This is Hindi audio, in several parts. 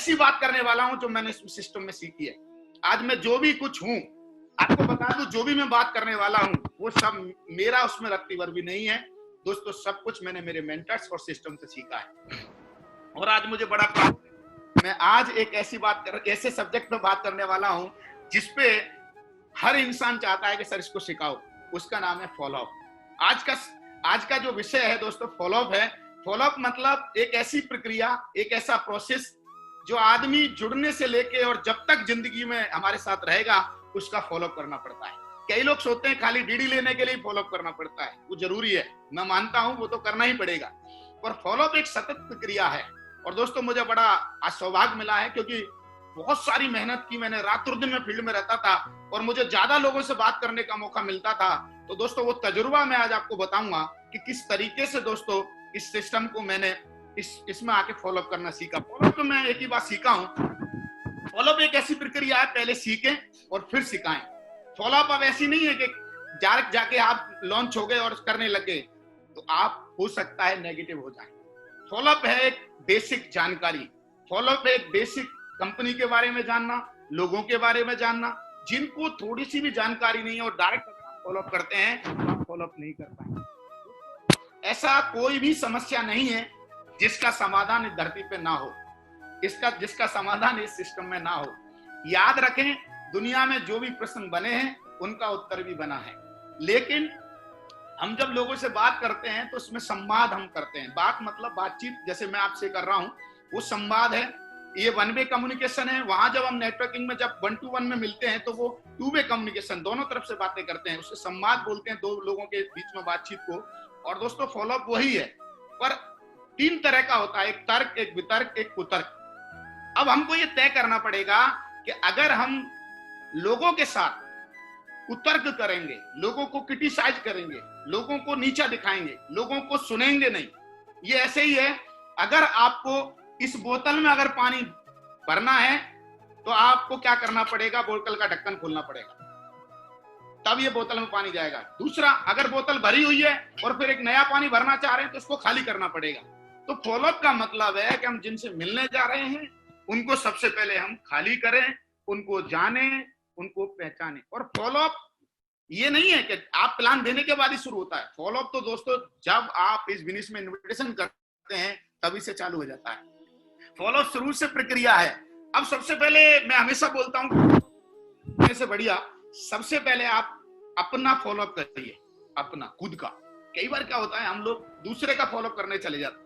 ऐसी बात करने वाला हूं जो मैंने इस सिस्टम में सीखी है। आज मैं जो भी कुछ हूं, आपको बता दूं, जो भी मैं बात करने वाला हूं वो सब मेरा उसमें रत्ती भर भी नहीं है दोस्तों। सब कुछ मैंने मेरे मेंटर्स और सिस्टम से सीखा है। और आज मुझे बड़ा प्राउड है, मैं आज एक ऐसे सब्जेक्ट पे बात करने वाला हूं जिसपे हर इंसान चाहता है कि सर इसको सिखाओ। उसका नाम है फॉलो अप। आज का जो विषय है दोस्तों फॉलो अप है। फॉलो अप मतलब एक ऐसी प्रक्रिया, एक ऐसा प्रोसेस जो आदमी जुड़ने से लेके और जब तक जिंदगी में हमारे साथ रहेगा उसका फॉलो करना पड़ता है। कई लोग सोचते हैं खाली डीडी लेने के लिए फॉलो करना पड़ता है, वो जरूरी है, मैं मानता हूं वो तो करना ही पड़ेगा, पर फॉलो एक सतत प्रक्रिया है। और दोस्तों मुझे बड़ा आज सौभाग्य मिला है क्योंकि बहुत सारी मेहनत की मैंने, रात और दिन में फील्ड में रहता था और मुझे ज्यादा लोगों से बात करने का मौका मिलता था। तो दोस्तों वो तजुर्बा मैं आज आपको बताऊंगा कि किस तरीके से दोस्तों इस सिस्टम को मैंने इसमें आके फॉलो करना सीखा। फॉलो तो मैं एक ही बात सीखा हूं, फॉलो एक ऐसी प्रक्रिया है, पहले सीखें और फिर सिखाएं। फॉलो अप अब ऐसी नहीं है कि जाके आप लॉन्च हो गए और करने लगे, तो आप हो सकता है नेगेटिव हो जाए। फॉलो अप है एक बेसिक जानकारी, फॉलो अप एक बेसिक कंपनी के बारे में जानना, लोगों के बारे में जानना। जिनको थोड़ी सी भी जानकारी नहीं है और डायरेक्ट फॉलो अप करते हैं तो आप फॉलो अप नहीं कर पाएंगे। ऐसा कोई भी समस्या नहीं है जिसका समाधान इस धरती पे ना हो, जिसका समाधान इस सिस्टम में ना हो। याद रखें, दुनिया में जो भी प्रश्न बने हैं उनका उत्तर भी बना है, लेकिन हम जब लोगों से बात करते हैं तो उसमें संवाद हम करते हैं। बात मतलब बातचीत, जैसे मैं आपसे कर रहा हूं, वो संवाद है, ये वन वे कम्युनिकेशन है। वहां जब हम नेटवर्किंग में जब 1 to 1 में मिलते हैं तो वो 2 वे कम्युनिकेशन, दोनों तरफ से बातें करते हैं, उसे संवाद बोलते हैं, दो लोगों के बीच में बातचीत को। और दोस्तों फॉलो अप वही है, पर 3 तरह का होता है, एक तर्क, एक वितर्क, एक कुतर्क। अब हमको ये तय करना पड़ेगा कि अगर हम लोगों के साथ कुतर्क करेंगे, लोगों को क्रिटिसाइज करेंगे, लोगों को नीचा दिखाएंगे, लोगों को सुनेंगे नहीं। ये ऐसे ही है, अगर आपको इस बोतल में अगर पानी भरना है तो आपको क्या करना पड़ेगा, बोतल का ढक्कन खोलना पड़ेगा, तब ये बोतल में पानी जाएगा। दूसरा, अगर बोतल भरी हुई है और फिर एक नया पानी भरना चाह रहे हैं तो उसको खाली करना पड़ेगा। तो फॉलो अप का मतलब है कि हम जिनसे मिलने जा रहे हैं उनको सबसे पहले हम खाली करें, उनको जाने, उनको पहचाने। और फॉलो अप ये नहीं है कि आप प्लान देने के बाद ही शुरू होता है। फॉलो अप तो दोस्तों जब आप इस बिजनेस में इन्विटेशन करते हैं तभी से चालू हो जाता है। फॉलो अप शुरू से प्रक्रिया है। अब सबसे पहले मैं हमेशा बोलता हूं से बढ़िया, सबसे पहले आप अपना फॉलो अप करिए, अपना खुद का। कई बार क्या होता है, हम लोग दूसरे का फॉलो अप करने चले जाते हैं।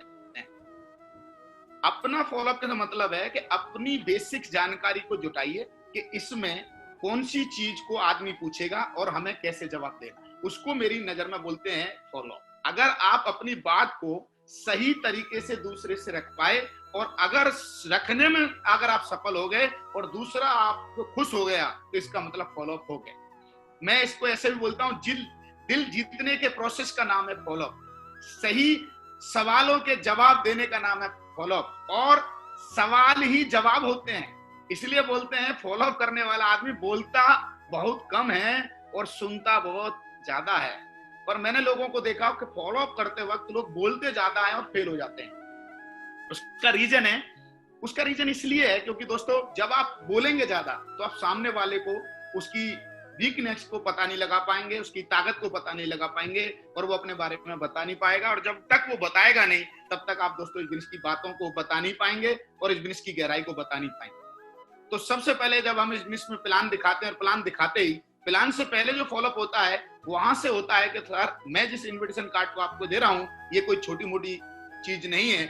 अपना फॉलो अप का मतलब है कि अपनी बेसिक जानकारी को जुटाइए कि इसमें कौन सी चीज को आदमी पूछेगा और हमें कैसे जवाब देना है, उसको मेरी नजर में बोलते हैं फॉलो अप। अगर आप अपनी बात को सही तरीके से दूसरे से रख पाए और अगर रखने में अगर आप सफल हो गए और दूसरा आपको खुश हो गया तो इसका मतलब फॉलो अप हो गया। मैं इसको ऐसे भी बोलता हूं, दिल जीतने के प्रोसेस का नाम है फॉलो अप, सही सवालों के जवाब देने का नाम है फॉलो अप, और सवाल ही जवाब होते हैं। इसलिए बोलते हैं फॉलो अप करने वाला आदमी बोलता बहुत कम है और सुनता बहुत ज्यादा है। पर मैंने लोगों को देखा कि फॉलो अप करते वक्त लोग बोलते ज्यादा हैं और फेल हो जाते हैं। उसका रीजन इसलिए है क्योंकि दोस्तों जब आप बोलेंगे ज्यादा तो आप सामने वाले को उसकी वीकनेस को पता नहीं लगा पाएंगे, उसकी ताकत को पता नहीं लगा पाएंगे और वो अपने बारे में बता नहीं पाएगा। और जब तक वो बताएगा नहीं तब तक आप दोस्तों इस बिजनेस की बातों को बता नहीं पाएंगे और इस बिजनेस की गहराई को बता नहीं पाएंगे। तो सबसे पहले जब हम इस बिजनेस में प्लान दिखाते हैं और प्लान दिखाते ही प्लान से पहले जो फॉलोअप होता है वहां से होता है कि सर मैं जिस इन्विटेशन कार्ड को आपको दे रहा हूं ये कोई छोटी मोटी चीज नहीं है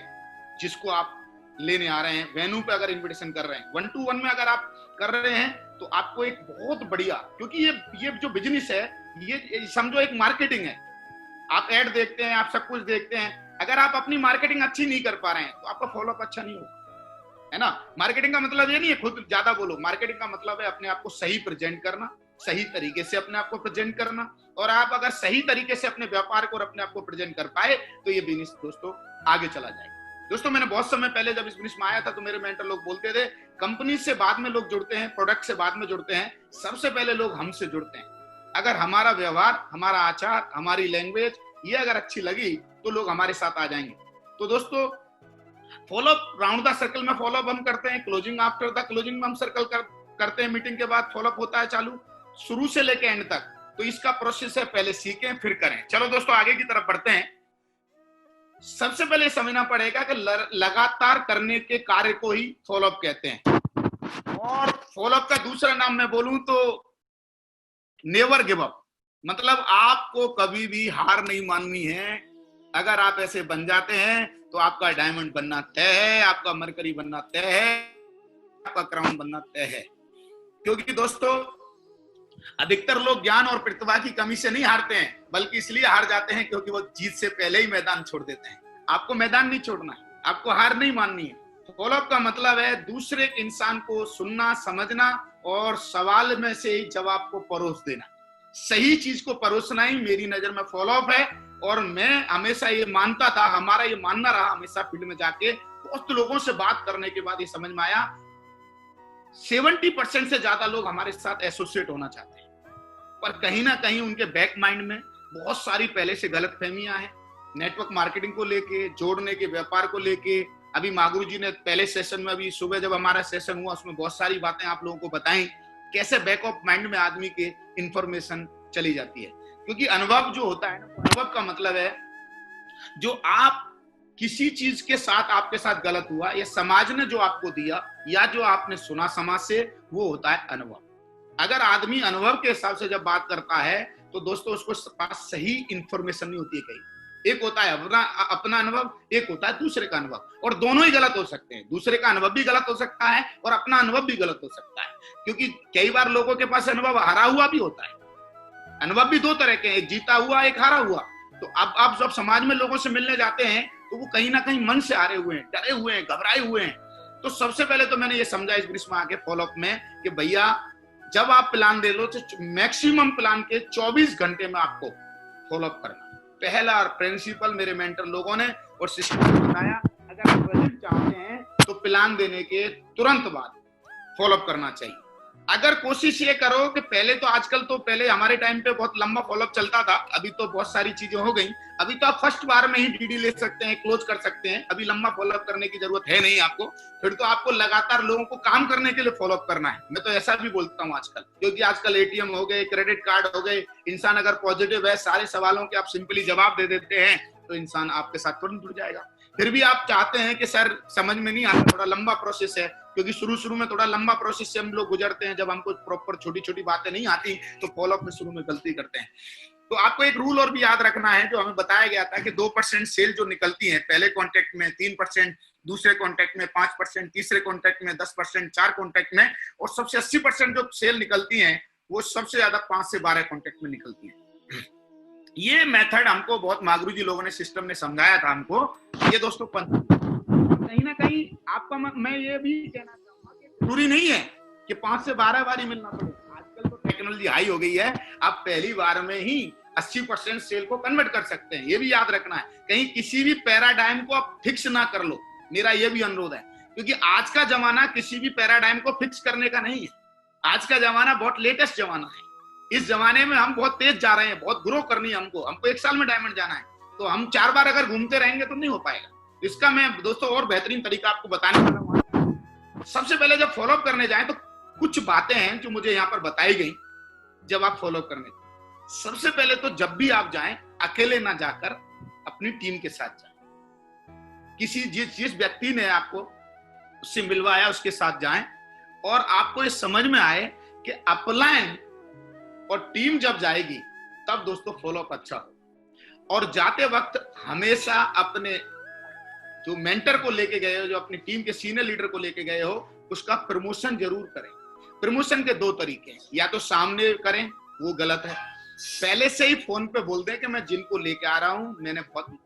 जिसको आप लेने आ रहे हैं। वेन्यू पे अगर इन्विटेशन कर रहे हैं, 1 to 1 में अगर आप कर रहे हैं तो आपको एक बहुत बढ़िया, क्योंकि ये जो बिजनेस है ये समझो एक मार्केटिंग है। आप ऐड देखते हैं, आप सब कुछ देखते हैं, अगर आप अपनी मार्केटिंग अच्छी नहीं कर पा रहे हैं तो आपका फॉलोअप अच्छा नहीं होगा, है ना। मार्केटिंग का मतलब ये नहीं है खुद ज्यादा बोलो, मार्केटिंग का मतलब है अपने आप को सही प्रेजेंट करना, सही तरीके से अपने आप को प्रेजेंट करना। और आप अगर सही तरीके से अपने व्यापार को और अपने आप को प्रेजेंट कर पाए तो ये बिजनेस दोस्तों आगे चला जाएगा। दोस्तों मैंने बहुत समय पहले जब इस बिजनेस में आया था तो मेरे मेंटर लोग बोलते थे कंपनी से बाद में लोग जुड़ते हैं, प्रोडक्ट से बाद में जुड़ते हैं, सबसे पहले लोग हमसे जुड़ते हैं। अगर हमारा व्यवहार, हमारा आचार, हमारी लैंग्वेज ये अगर अच्छी लगी तो लोग हमारे साथ आ जाएंगे। तो दोस्तों फॉलोअप राउंड द सर्कल में फॉलोअप हम करते हैं, क्लोजिंग आफ्टर द क्लोजिंग में हम सर्कल करते हैं, मीटिंग के बाद फॉलोअप होता है चालू, शुरू से लेके एंड तक। तो इसका प्रोसेस है, पहले सीखें फिर करें। चलो दोस्तों आगे की तरफ बढ़ते हैं। सबसे पहले समझना पड़ेगा कि लगातार करने के कार्य को ही फॉलोअप कहते हैं। और फॉलोअप का दूसरा नाम मैं बोलूं तो नेवर गिव अप, मतलब आपको कभी भी हार नहीं माननी है। अगर आप ऐसे बन जाते हैं तो आपका डायमंड बनना तय है, आपका मरकरी बनना तय है, आपका क्राउन बनना तय है। क्योंकि दोस्तों अधिकतर लोग ज्ञान और प्रतिभा की कमी से नहीं हारते हैं, बल्कि इसलिए हार जाते हैं क्योंकि वो जीत से पहले ही मैदान छोड़ देते हैं। आपको मैदान नहीं छोड़ना है, आपको हार नहीं माननी है। फॉलोअप का मतलब है दूसरे इंसान को सुनना, समझना और सवाल में से ही जवाब को परोस देना। सही चीज को परोसना ही मेरी नजर में फॉलोअप है। और मैं हमेशा ये मानता था, हमारा ये मानना रहा हमेशा फील्ड में जाके बहुत लोगों से बात करने के बाद ये समझ में आया 70% से ज्यादा लोग हमारे साथ एसोसिएट होना चाहते हैं, पर कहीं ना कहीं उनके बैक माइंड में बहुत सारी पहले से गलतफहमियां हैं, नेटवर्क मार्केटिंग को लेके, जोड़ने के व्यापार को लेके। अभी मागुरु जी ने पहले सेशन में, अभी सुबह जब हमारा सेशन हुआ उसमें बहुत सारी बातें आप लोगों को बताई, कैसे बैक ऑफ माइंड में आदमी के इंफॉर्मेशन चली जाती है। क्योंकि अनुभव जो होता है ना, अनुभव का मतलब है जो आप किसी चीज के साथ आपके साथ गलत हुआ या समाज ने जो आपको दिया या जो आपने सुना समाज से, वो होता है अनुभव। अगर आदमी अनुभव के हिसाब से जब बात करता है तो दोस्तों उसको पास सही इंफॉर्मेशन नहीं होती है कहीं। एक होता है अपना अनुभव, एक होता है दूसरे का अनुभव, और दोनों ही गलत हो सकते हैं। दूसरे का अनुभव भी गलत हो सकता है और अपना अनुभव भी गलत हो सकता है, क्योंकि कई बार लोगों के पास अनुभव हारा हुआ भी होता है। अनुभव भी दो तरह के, एक जीता हुआ, एक हारा हुआ। तो अब आप जब समाज में लोगों से मिलने जाते हैं तो वो कहीं ना कहीं मन से हारे हुए हैं, डरे हुए हैं, घबराए हुए हैं। तो सबसे पहले तो मैंने ये समझा इस ग्रीष्म आके फॉलोअप में कि भैया जब आप प्लान दे लो तो मैक्सिमम प्लान के 24 घंटे में आपको फॉलोअप करना। पहला प्रिंसिपल मेरे मेंटर लोगों ने और सिस्टम बताया, अगर आप रिजल्ट चाहते हैं तो प्लान देने के तुरंत बाद फॉलोअप करना चाहिए। अगर कोशिश ये करो कि पहले तो आजकल तो पहले हमारे टाइम पे बहुत लंबा फॉलोअप चलता था, अभी तो बहुत सारी चीजें हो गई। अभी तो आप फर्स्ट बार में ही डीडी ले सकते हैं, क्लोज कर सकते हैं, अभी लंबा फॉलोअप करने की जरूरत है नहीं आपको। फिर तो आपको लगातार लोगों को काम करने के लिए फॉलोअप करना है। मैं तो ऐसा भी बोलता हूँ आजकल, क्योंकि आजकल एटीएम हो गए, क्रेडिट कार्ड हो गए, इंसान अगर पॉजिटिव है, सारे सवालों के आप सिंपली जवाब दे देते हैं तो इंसान आपके साथ तुरंत जुड़ जाएगा। फिर भी आप चाहते हैं कि सर समझ में नहीं आता, थोड़ा लंबा प्रोसेस है, क्योंकि शुरू में थोड़ा लंबा प्रोसेस से हम लोग गुजरते हैं, जब हमको प्रॉपर छोटी छोटी बातें नहीं आती तो फॉलोअप में शुरू में गलती करते हैं। तो आपको एक रूल और भी याद रखना है जो हमें बताया गया था कि 2% सेल जो निकलती है पहले कॉन्टेक्ट में, 3% दूसरे कॉन्टेक्ट में, 5% तीसरे कॉन्टेक्ट में, 10% 4 कॉन्टेक्ट में, और सबसे 80% जो सेल निकलती है वो सबसे ज्यादा 5 से 12 कॉन्टेक्ट में निकलती है। ये मेथड हमको बहुत मागुरु जी लोगों ने, सिस्टम ने समझाया था हमको। ये दोस्तों कहीं ना कहीं आपका मैं ये भी कहना चाहूंगा कि जरूरी नहीं है कि 5 से 12 बार ही मिलना पड़े। आजकल तो टेक्नोलॉजी हाई हो गई है, आप पहली बार में ही 80% सेल को कन्वर्ट कर सकते हैं। ये भी याद रखना है, कहीं किसी भी पैराडाइम को आप फिक्स ना कर लो, मेरा ये भी अनुरोध है। क्योंकि आज का जमाना किसी भी पैराडाइम को फिक्स करने का नहीं है। आज का जमाना बहुत लेटेस्ट जमाना है। इस जमाने में हम बहुत तेज जा रहे हैं, बहुत ग्रो करनी है हमको 1 साल में डायमंड जाना है। तो हम 4 बार अगर घूमते रहेंगे तो नहीं हो पाएगा। इसका मैं दोस्तों और बेहतरीन तरीका आपको बताने वाला हूं। सबसे पहले जब फॉलोअप करने जाएं तो कुछ बातें हैं जो मुझे यहाँ पर बताई गई जब आप फॉलोअप करने। सबसे पहले तो जब भी आप जाएं अकेले ना जाकर अपनी टीम के साथ जाएं। किसी जिस व्यक्ति ने आपको उससे मिलवाया उसके साथ जाएं, और आपको ये समझ में आए कि अपलाइन और टीम जब जाएगी तब दोस्तों फॉलोअप अच्छा हो। और जाते वक्त हमेशा अपने जो मेंटर को लेके गए हो, जो अपनी टीम के सीनियर लीडर को लेके गए हो, उसका प्रमोशन जरूर करें। प्रमोशन के 2 तरीके हैं, या तो सामने करें, वो गलत है। पहले से ही फोन पे बोल दें कि मैं जिनको लेके आ रहा हूं, मैंने बहुत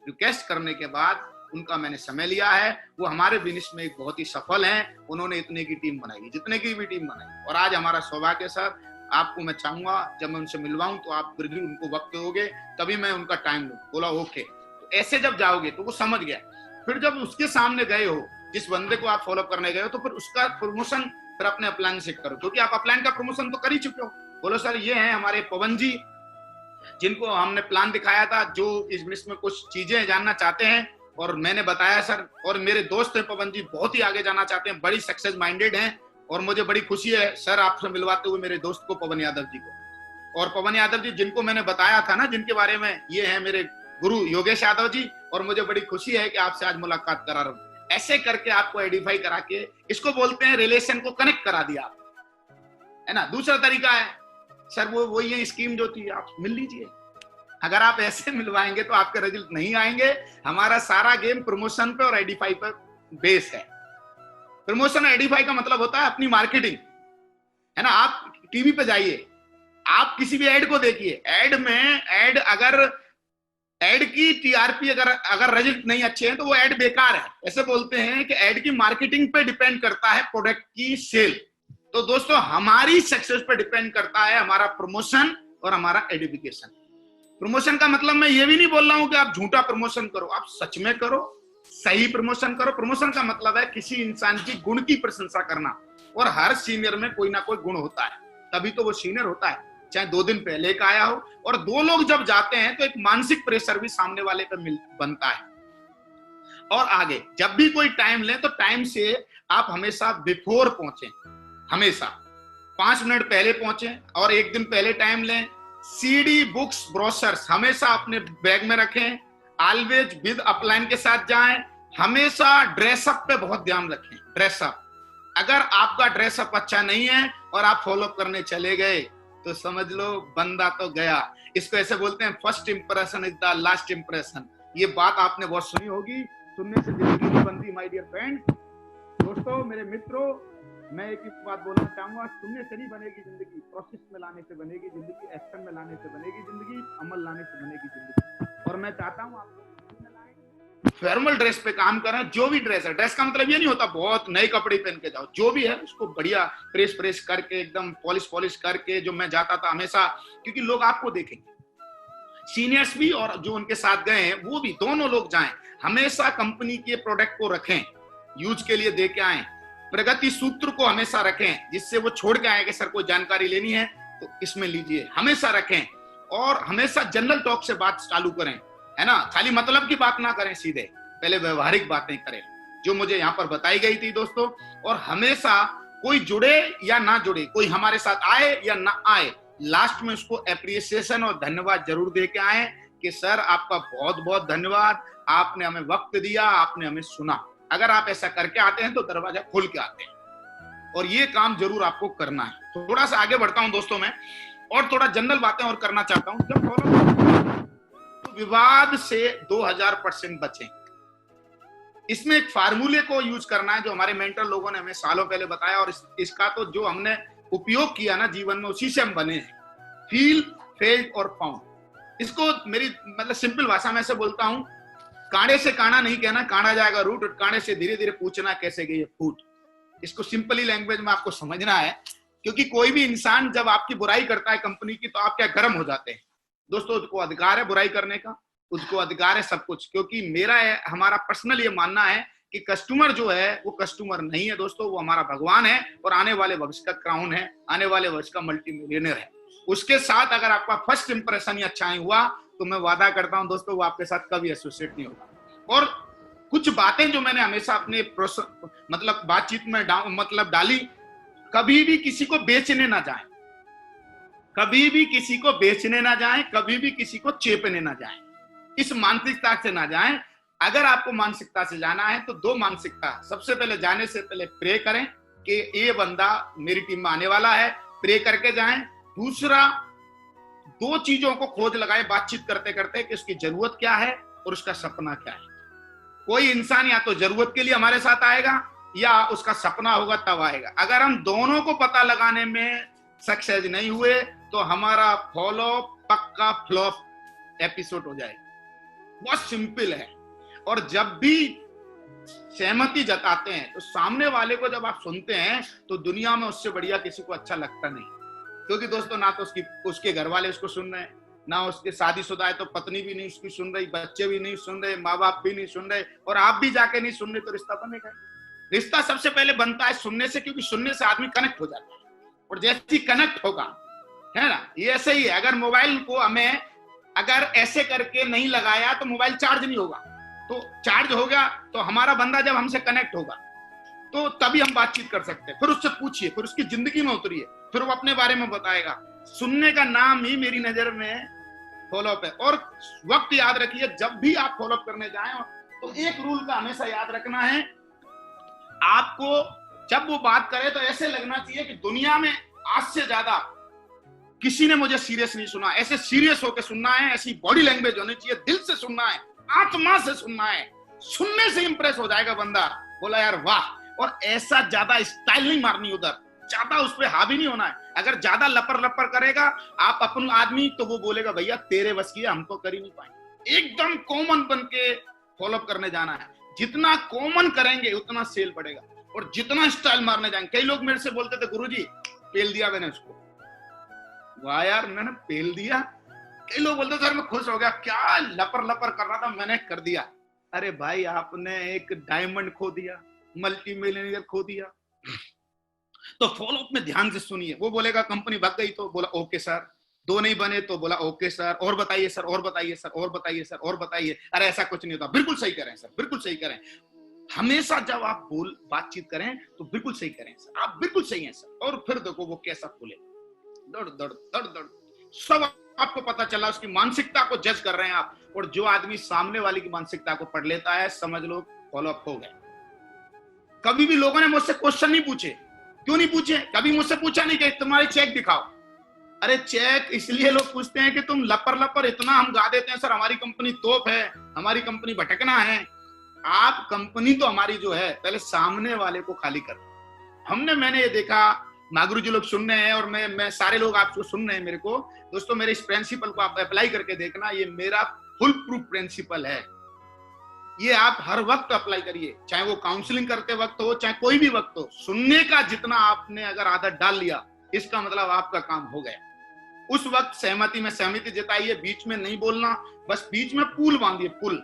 रिक्वेस्ट करने के बाद उनका मैंने समय लिया है, वो हमारे बिजनेस में एक बहुत ही सफल हैं, उन्होंने इतने की टीम बनाई, जितने की भी टीम बनाई। और आज हमारा सौभाग्य सर, आपको मैं चाहूंगा जब मैं उनसे मिलवाऊं तो आप बिल्कुल उनको वक्त दोगे, तभी मैं उनका टाइम लूं। बोला ओके। तो ऐसे जब जाओगे तो वो समझ गया। फिर जब उसके सामने गए हो, जिस बंदे को आप फॉलो करने गए हो, तो फिर उसका प्रमोशन फिर अपने अपलाइन से करो, क्योंकि आप अपलाइन का प्रमोशन तो कर ही चुके हो। बोलो सर ये हैं हमारे पवन जी, जिनको हमने प्लान दिखाया था, जो इस बिजनेस में कुछ चीजें जानना चाहते हैं, और मैंने बताया सर, और मेरे दोस्त हैं पवन जी, बहुत ही आगे जाना चाहते हैं, बड़ी सक्सेस माइंडेड हैं, और मुझे बड़ी खुशी है सर आपसे मिलवाते हुए मेरे दोस्त को, पवन यादव जी को। और पवन यादव जी जिनको मैंने बताया था ना, जिनके बारे में, ये है मेरे गुरु योगेश यादव जी, और मुझे बड़ी खुशी है कि आपसे आज मुलाकात करा रहा हूं। ऐसे करके आपको आइडेंटिफाई करा के, इसको बोलते हैं रिलेशन को कनेक्ट करा दिया, है ना। दूसरा तरीका है सर, वो ये स्कीम जो थी, आप मिल लीजिए। अगर आप ऐसे मिलवाएंगे तो आपके रिजल्ट नहीं आएंगे। हमारा सारा गेम प्रमोशन पे और आइडेंटिफाई पर बेस है। प्रमोशन आइडेंटिफाई का मतलब होता है अपनी मार्केटिंग, है ना। आप टीवी पे जाइए, आप किसी भी एड को देखिए, एड की टीआरपी अगर रिजल्ट नहीं अच्छे हैं तो वो एड बेकार है। ऐसे बोलते हैं कि एड की मार्केटिंग पे डिपेंड करता है प्रोडक्ट की सेल। तो दोस्तों हमारी सक्सेस पे डिपेंड करता है हमारा प्रमोशन और हमारा एडिफिकेशन। प्रमोशन का मतलब मैं ये भी नहीं बोल रहा हूं कि आप झूठा प्रमोशन करो, आप सच में करो, सही प्रमोशन करो। प्रमोशन का मतलब है किसी इंसान की गुण की प्रशंसा करना, और हर सीनियर में कोई ना कोई गुण होता है, तभी तो वो सीनियर होता है, चाहे 2 दिन पहले का आया हो। और 2 लोग जब जाते हैं तो एक मानसिक प्रेशर भी सामने वाले पे बनता है। और आगे जब भी कोई टाइम लें तो टाइम से आप हमेशा बिफोर पहुंचे, हमेशा 5 मिनट पहले पहुंचे, और 1 दिन पहले टाइम लें। सीडी, बुक्स, ब्रोशर्स हमेशा अपने बैग में रखें। ऑलवेज विद अपलाइन के साथ जाएं। हमेशा ड्रेसअप पे बहुत ध्यान रखें। ड्रेसअप, अगर आपका ड्रेसअप अच्छा नहीं है और आप फॉलो करने चले गए तो समझ लो बंदा तो गया। इसको ऐसे बोलते हैं first impression is the last impression. ये बात आपने बहुत सुनी होगी, सुनने से जिंदगी नहीं बनती माय डियर फ्रेंड्स। दोस्तों, मेरे मित्रों, मैं एक ही बात बोलना चाहूंगा, सुनने से नहीं बनेगी जिंदगी, प्रोसेस में लाने से बनेगी जिंदगी, एक्शन में लाने से बनेगी जिंदगी, अमल लाने से बनेगी जिंदगी। और मैं चाहता हूं आप फॉर्मल ड्रेस पे काम करें। जो भी ड्रेस है, ड्रेस का मतलब ये नहीं होता बहुत नए कपड़े पहन के जाओ, जो भी है उसको बढ़िया प्रेस करके, एकदम पॉलिश करके, जो मैं जाता था हमेशा, क्योंकि लोग आपको देखेंगे, सीनियर्स भी और जो उनके साथ गए हैं वो भी, दोनों लोग जाएं। हमेशा कंपनी के प्रोडक्ट को रखें, यूज के लिए दे के आए। प्रगति सूत्र को हमेशा रखें, जिससे वो छोड़ के आए कि सर कोई जानकारी लेनी है तो इसमें लीजिए, हमेशा रखें। और हमेशा जनरल टॉक से बात चालू करें, है ना। खाली मतलब की बात ना करें, सीधे पहले व्यवहारिक बातें करें, जो मुझे यहाँ पर बताई गई थी दोस्तों। और हमेशा कोई जुड़े या ना जुड़े, कोई हमारे साथ आए या ना आए, लास्ट में उसको एप्रिसिएशन और धन्यवाद जरूर दे के आए कि सर आपका बहुत बहुत धन्यवाद, आपने हमें वक्त दिया, आपने हमें सुना। अगर आप ऐसा करके आते हैं तो दरवाजा खोल के आते हैं, और ये काम जरूर आपको करना है। थोड़ा सा आगे बढ़ता हूं दोस्तों मैं, और थोड़ा जनरल बातें और करना चाहता हूं। जब तो विवाद से 2000% बचें। इसमें एक फार्मूले को यूज करना है जो हमारे मेंटर लोगों ने हमें सालों पहले बताया, और इसका तो जो हमने उपयोग किया ना जीवन में, उसी से हम बने हैं। फील, फेल्ड और फाउंड। इसको मेरी मतलब सिंपल भाषा में से बोलता हूं, कांडे से काना नहीं कहना, कांडा जाएगा रूट, और कांडे से धीरे धीरे पूछना कैसे गई फूट। इसको सिंपली लैंग्वेज में आपको समझना है, क्योंकि कोई भी इंसान जब आपकी बुराई करता है कंपनी की, तो आप क्या गर्म हो जाते हैं। दोस्तों, उसको अधिकार है बुराई करने का, उसको अधिकार है सब कुछ। क्योंकि हमारा पर्सनल ये मानना है कि कस्टमर जो है वो कस्टमर नहीं है दोस्तों, वो हमारा भगवान है, और आने वाले भविष्य का क्राउन है, आने वाले भविष्य का मल्टीमिलियनर है। उसके साथ अगर आपका फर्स्ट इंप्रेशन ही अच्छा नहीं हुआ तो मैं वादा करता हूं दोस्तों, वो आपके साथ कभी एसोसिएट नहीं होगा। और कुछ बातें जो मैंने हमेशा अपने मतलब बातचीत में डाली, कभी भी किसी को बेचने ना जाएं, कभी भी किसी को बेचने ना जाएं, कभी भी किसी को चेपने ना जाएं, इस मानसिकता से ना जाएं। अगर आपको मानसिकता से जाना है तो 2 मानसिकता, सबसे पहले जाने से पहले प्रे करें कि ये बंदा मेरी टीम में आने वाला है, प्रे करके जाएं। दूसरा, 2 चीजों को खोज लगाए बातचीत करते करते कि उसकी जरूरत क्या है और उसका सपना क्या है। कोई इंसान या तो जरूरत के लिए हमारे साथ आएगा या उसका सपना होगा तब आएगा। अगर हम दोनों को पता लगाने में सक्सेस नहीं हुए तो हमारा फॉलो पक्का फ्लॉप एपिसोड हो जाएगा। बहुत सिंपल है। और जब भी सहमति जताते हैं तो सामने वाले को जब आप सुनते हैं तो दुनिया में उससे बढ़िया किसी को अच्छा लगता नहीं। क्योंकि दोस्तों, ना तो उसके घर वाले उसको सुन रहे हैं, ना उसके शादीशुदा है तो पत्नी भी नहीं उसकी सुन रही, बच्चे भी नहीं सुन रहे, माँ बाप भी नहीं सुन रहे, और आप भी जाके नहीं सुन रहे, तो रिश्ता बनेगा। रिश्ता सबसे पहले बनता है सुनने से, क्योंकि सुनने से आदमी कनेक्ट हो जाता है। और जैसे ही कनेक्ट होगा, है ना, ये ऐसे ही है। अगर मोबाइल को हमें अगर ऐसे करके नहीं लगाया तो मोबाइल चार्ज नहीं होगा। तो चार्ज हो गया तो हमारा बंदा जब हमसे कनेक्ट होगा तो तभी हम बातचीत कर सकते हैं। फिर उससे पूछिए, फिर उसकी जिंदगी में उतरिए, फिर वो अपने बारे में बताएगा। सुनने का नाम ही मेरी नजर में फॉलोअप है। और वक्त याद रखिए, जब भी आप फॉलोअप करने जाएं तो एक रूल का हमेशा याद रखना है, आपको जब वो बात करे तो ऐसे लगना चाहिए कि दुनिया में आज से ज्यादा किसी ने मुझे सीरियस नहीं सुना। ऐसे सीरियस होकर सुनना है, ऐसी बॉडी लैंग्वेज होनी चाहिए, दिल से सुनना है, आत्मा से सुनना है। सुनने से इंप्रेस हो जाएगा बंदा, बोला यार वाह। और ऐसा ज्यादा स्टाइल नहीं मारनी उधर, ज्यादा उस पर हावी नहीं होना है। अगर ज्यादा लपर लपर करेगा आप अपन आदमी, तो वो बोलेगा भैया तेरे बस की, हम तो कर ही नहीं पाएंगे। एकदम कॉमन बन के फॉलोअप करने जाना है। जितना कॉमन करेंगे उतना सेल बढ़ेगा। और जितना स्टाइल मारने जाएंगे, कई लोग मेरे से बोलते थे गुरुजी पेल दिया मैंने उसको। वाह यार, मैंने पेल दिया। कई लोग बोलते सर मैं खुश हो गया, क्या लपर लपर कर रहा था मैंने कर दिया। अरे भाई आपने एक डायमंड खो दिया, मल्टी मिलियनियर खो दिया। तो फॉलोअप में ध्यान से सुनिए। वो बोलेगा कंपनी भाग गई तो बोला ओके सर, दो नहीं बने तो बोला ओके सर, और बताइए सर, और बताइए सर, और बताइए सर, और बताइए। अरे ऐसा कुछ नहीं होता, बिल्कुल सही करें सर, बिल्कुल सही करें। हमेशा जब आप बातचीत करें तो बिल्कुल सही करें सर, आप बिल्कुल सही हैं सर। और फिर देखो वो कैसा खुले, दड़ दड़ दड़ दड़ सब आपको पता चला। उसकी मानसिकता को जज कर रहे हैं आप। और जो आदमी सामने वाले की मानसिकता को पढ़ लेता है, समझ लो फॉलोअप हो गए। कभी भी लोगों ने मुझसे क्वेश्चन नहीं पूछे। क्यों नहीं पूछे? कभी मुझसे पूछा नहीं कि तुम्हारे चेक दिखाओ। अरे चेक इसलिए लोग पूछते हैं कि तुम लपर लपर इतना हम गा देते हैं सर, हमारी कंपनी तोप है, हमारी कंपनी भटकना है। आप कंपनी तो हमारी जो है, पहले सामने वाले को खाली कर। मैंने ये देखा, मागुरु जी लोग सुन रहे हैं और मैं सारे लोग आपको सुन रहे हैं मेरे को। दोस्तों मेरे इस प्रिंसिपल को आप अप्लाई करके देखना, ये मेरा फुल प्रूफ प्रिंसिपल है। ये आप हर वक्त अप्लाई करिए, चाहे वो काउंसलिंग करते वक्त हो, चाहे कोई भी वक्त हो। सुनने का जितना आपने अगर आदत डाल लिया, इसका मतलब आपका काम हो गया। उस वक्त सहमति में सहमति जताइए, बीच में नहीं बोलना। बस बीच में पुल बांधिए, पुल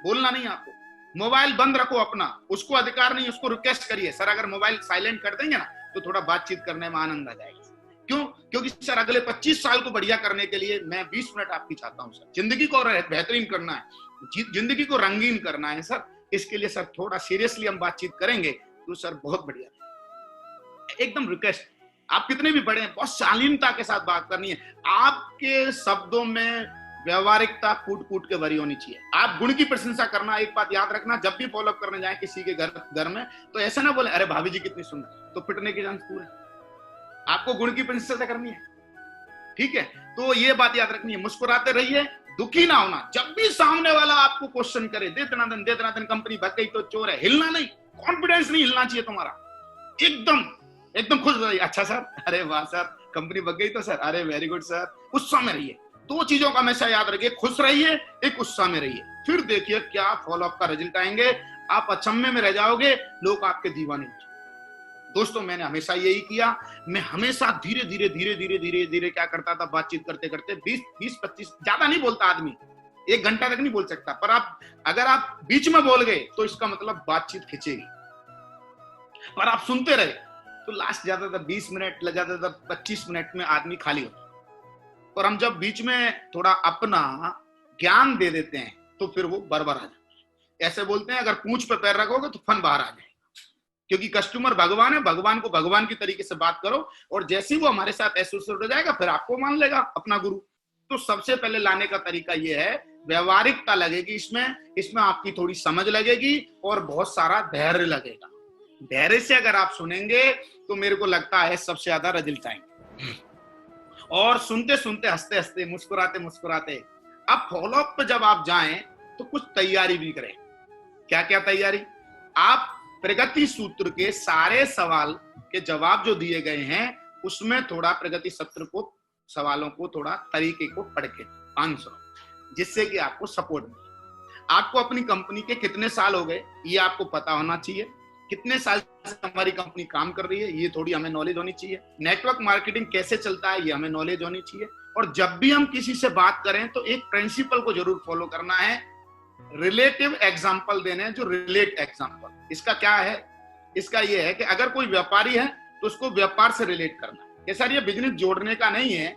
बोलना नहीं। आपको मोबाइल बंद रखो अपना, उसको अधिकार नहीं, उसको रिक्वेस्ट करिए सर अगर मोबाइल साइलेंट कर देंगे ना तो थोड़ा बातचीत करने में आनंद आ जाएगा। क्यों? क्योंकि सर अगले 25 साल को बढ़िया करने के लिए मैं 20 मिनट आपकी चाहता हूं सर। जिंदगी को बेहतरीन करना है, जिंदगी को रंगीन करना है सर। इसके लिए सर थोड़ा सीरियसली हम बातचीत करेंगे तो सर बहुत बढ़िया। एकदम रिक्वेस्ट, आप कितने भी बड़े हैं, बहुत शालीनता के साथ बात करनी है। आपके शब्दों में व्यवहारिकता कूट कूट के भरी होनी चाहिए। आप गुण की प्रशंसा करना। एक बात याद रखना, जब भी फॉलोअप करने जाए किसी के घर में, तो ऐसा ना बोले अरे भाभी जी कितनी सुंदर, तो पिटने के चांस पूरे। आपको गुण की प्रशंसा करनी है, ठीक है? तो ये बात याद रखनी है। मुस्कुराते रहिए, दुखी ना होना। जब भी सामने वाला आपको क्वेश्चन करे, दे दनादन कंपनी भाग गई तो चोर है, हिलना नहीं, कॉन्फिडेंस नहीं हिलना चाहिए तुम्हारा। एकदम खुश रहिए। अच्छा सर, अरे वाह सर, कंपनी भाग गई तो सर, अरे वेरी गुड सर। उत्साह में रहिए। दो चीजों का हमेशा याद रखिए, खुश रहिए, एक उत्साह में रहिए। फिर देखिए क्या फॉलोअप का रिजल्ट आएंगे। आप अचंभे में रह जाओगे, लोग आपके दीवाने हो जाएंगे। दोस्तों मैंने हमेशा यही किया। मैं हमेशा धीरे धीरे क्या करता था, बातचीत करते करते 20-25, ज्यादा नहीं बोलता आदमी, 1 घंटा तक नहीं बोल सकता। पर अगर आप बीच में बोल गए तो इसका मतलब बातचीत खिंचेगी। पर आप सुनते रहे तो लास्ट ज्यादातर 20 मिनट, ज्यादातर 25 मिनट में आदमी खाली होता है। और हम जब बीच में थोड़ा अपना ज्ञान दे देते हैं तो फिर वो बरबर आ जाता है। ऐसे बोलते हैं अगर पूंछ पे पैर रखोगे तो फन बाहर आ जाएगा। क्योंकि कस्टमर भगवान है, भगवान को भगवान की तरीके से बात करो। और जैसे ही वो हमारे साथ एसोसिएट हो जाएगा, फिर आपको मान लेगा अपना गुरु। तो सबसे पहले लाने का तरीका ये है, व्यवहारिकता लगेगी इसमें आपकी थोड़ी समझ लगेगी और बहुत सारा धैर्य लगेगा। धैर्य से अगर आप सुनेंगे तो मेरे को लगता है सबसे ज्यादा रिजल्ट आएंगे। और सुनते सुनते, हंसते हंसते, मुस्कुराते मुस्कुराते। अब फॉलोअप पे जब आप जाएं तो कुछ तैयारी भी करें। क्या क्या तैयारी? आप प्रगति सूत्र के सारे सवाल के जवाब जो दिए गए हैं उसमें थोड़ा प्रगति सत्र को, सवालों को, थोड़ा तरीके को पढ़ के आंसर, जिससे कि आपको सपोर्ट मिले। आपको अपनी कंपनी के कितने साल हो गए ये आपको पता होना चाहिए। कितने साल से हमारी कंपनी काम कर रही है ये थोड़ी हमें नॉलेज होनी चाहिए। नेटवर्क मार्केटिंग कैसे चलता है ये हमें नॉलेज होनी चाहिए। और जब भी हम किसी से बात करें तो एक प्रिंसिपल को जरूर फॉलो करना है, रिलेटिव एग्जाम्पल देने, जो रिलेट एग्जाम्पल। इसका क्या है? इसका ये है कि अगर कोई व्यापारी है तो उसको व्यापार से रिलेट करना है। ये सर ये बिजनेस जोड़ने का नहीं है।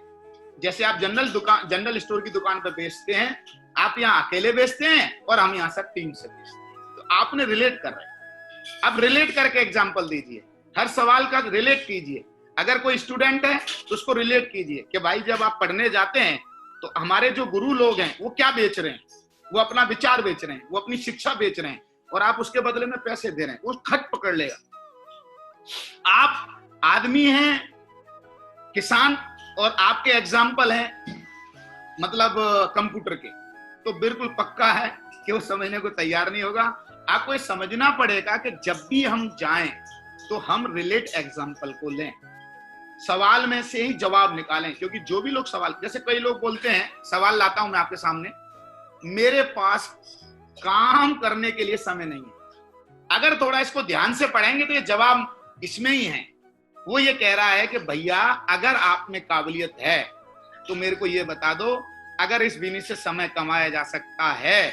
जैसे आप जनरल स्टोर की दुकान पर बेचते हैं, आप यहाँ अकेले बेचते हैं और हम यहाँ सब टीम से बेचते हैं। तो आपने रिलेट कर रहे हैं, अब रिलेट करके एग्जाम्पल दीजिए, हर सवाल का रिलेट कीजिए। अगर कोई स्टूडेंट है तो उसको रिलेट कीजिए कि भाई जब आप पढ़ने जाते हैं तो हमारे जो गुरु लोग हैं वो क्या बेच रहे हैं, वो अपना विचार बेच रहे हैं, वो अपनी शिक्षा बेच रहे हैं, और आप उसके बदले में पैसे दे रहे हैं, वो खट पकड़ लेगा। आप आदमी हैं किसान और आपके एग्जाम्पल हैं मतलब कंप्यूटर के, तो बिल्कुल पक्का है कि वो समझने को तैयार नहीं होगा। आपको ये समझना पड़ेगा कि जब भी हम जाएं तो हम रिलेट एग्जाम्पल को लें, सवाल में से ही जवाब निकालें। क्योंकि जो भी लोग सवाल, जैसे कई लोग बोलते हैं, सवाल लाता हूं मैं आपके सामने, मेरे पास काम करने के लिए समय नहीं है। अगर थोड़ा इसको ध्यान से पढ़ेंगे तो ये जवाब इसमें ही है। वो ये कह रहा है कि भैया अगर आप में काबिलियत है तो मेरे को ये बता दो, अगर इस बिजनेस से समय कमाया जा सकता है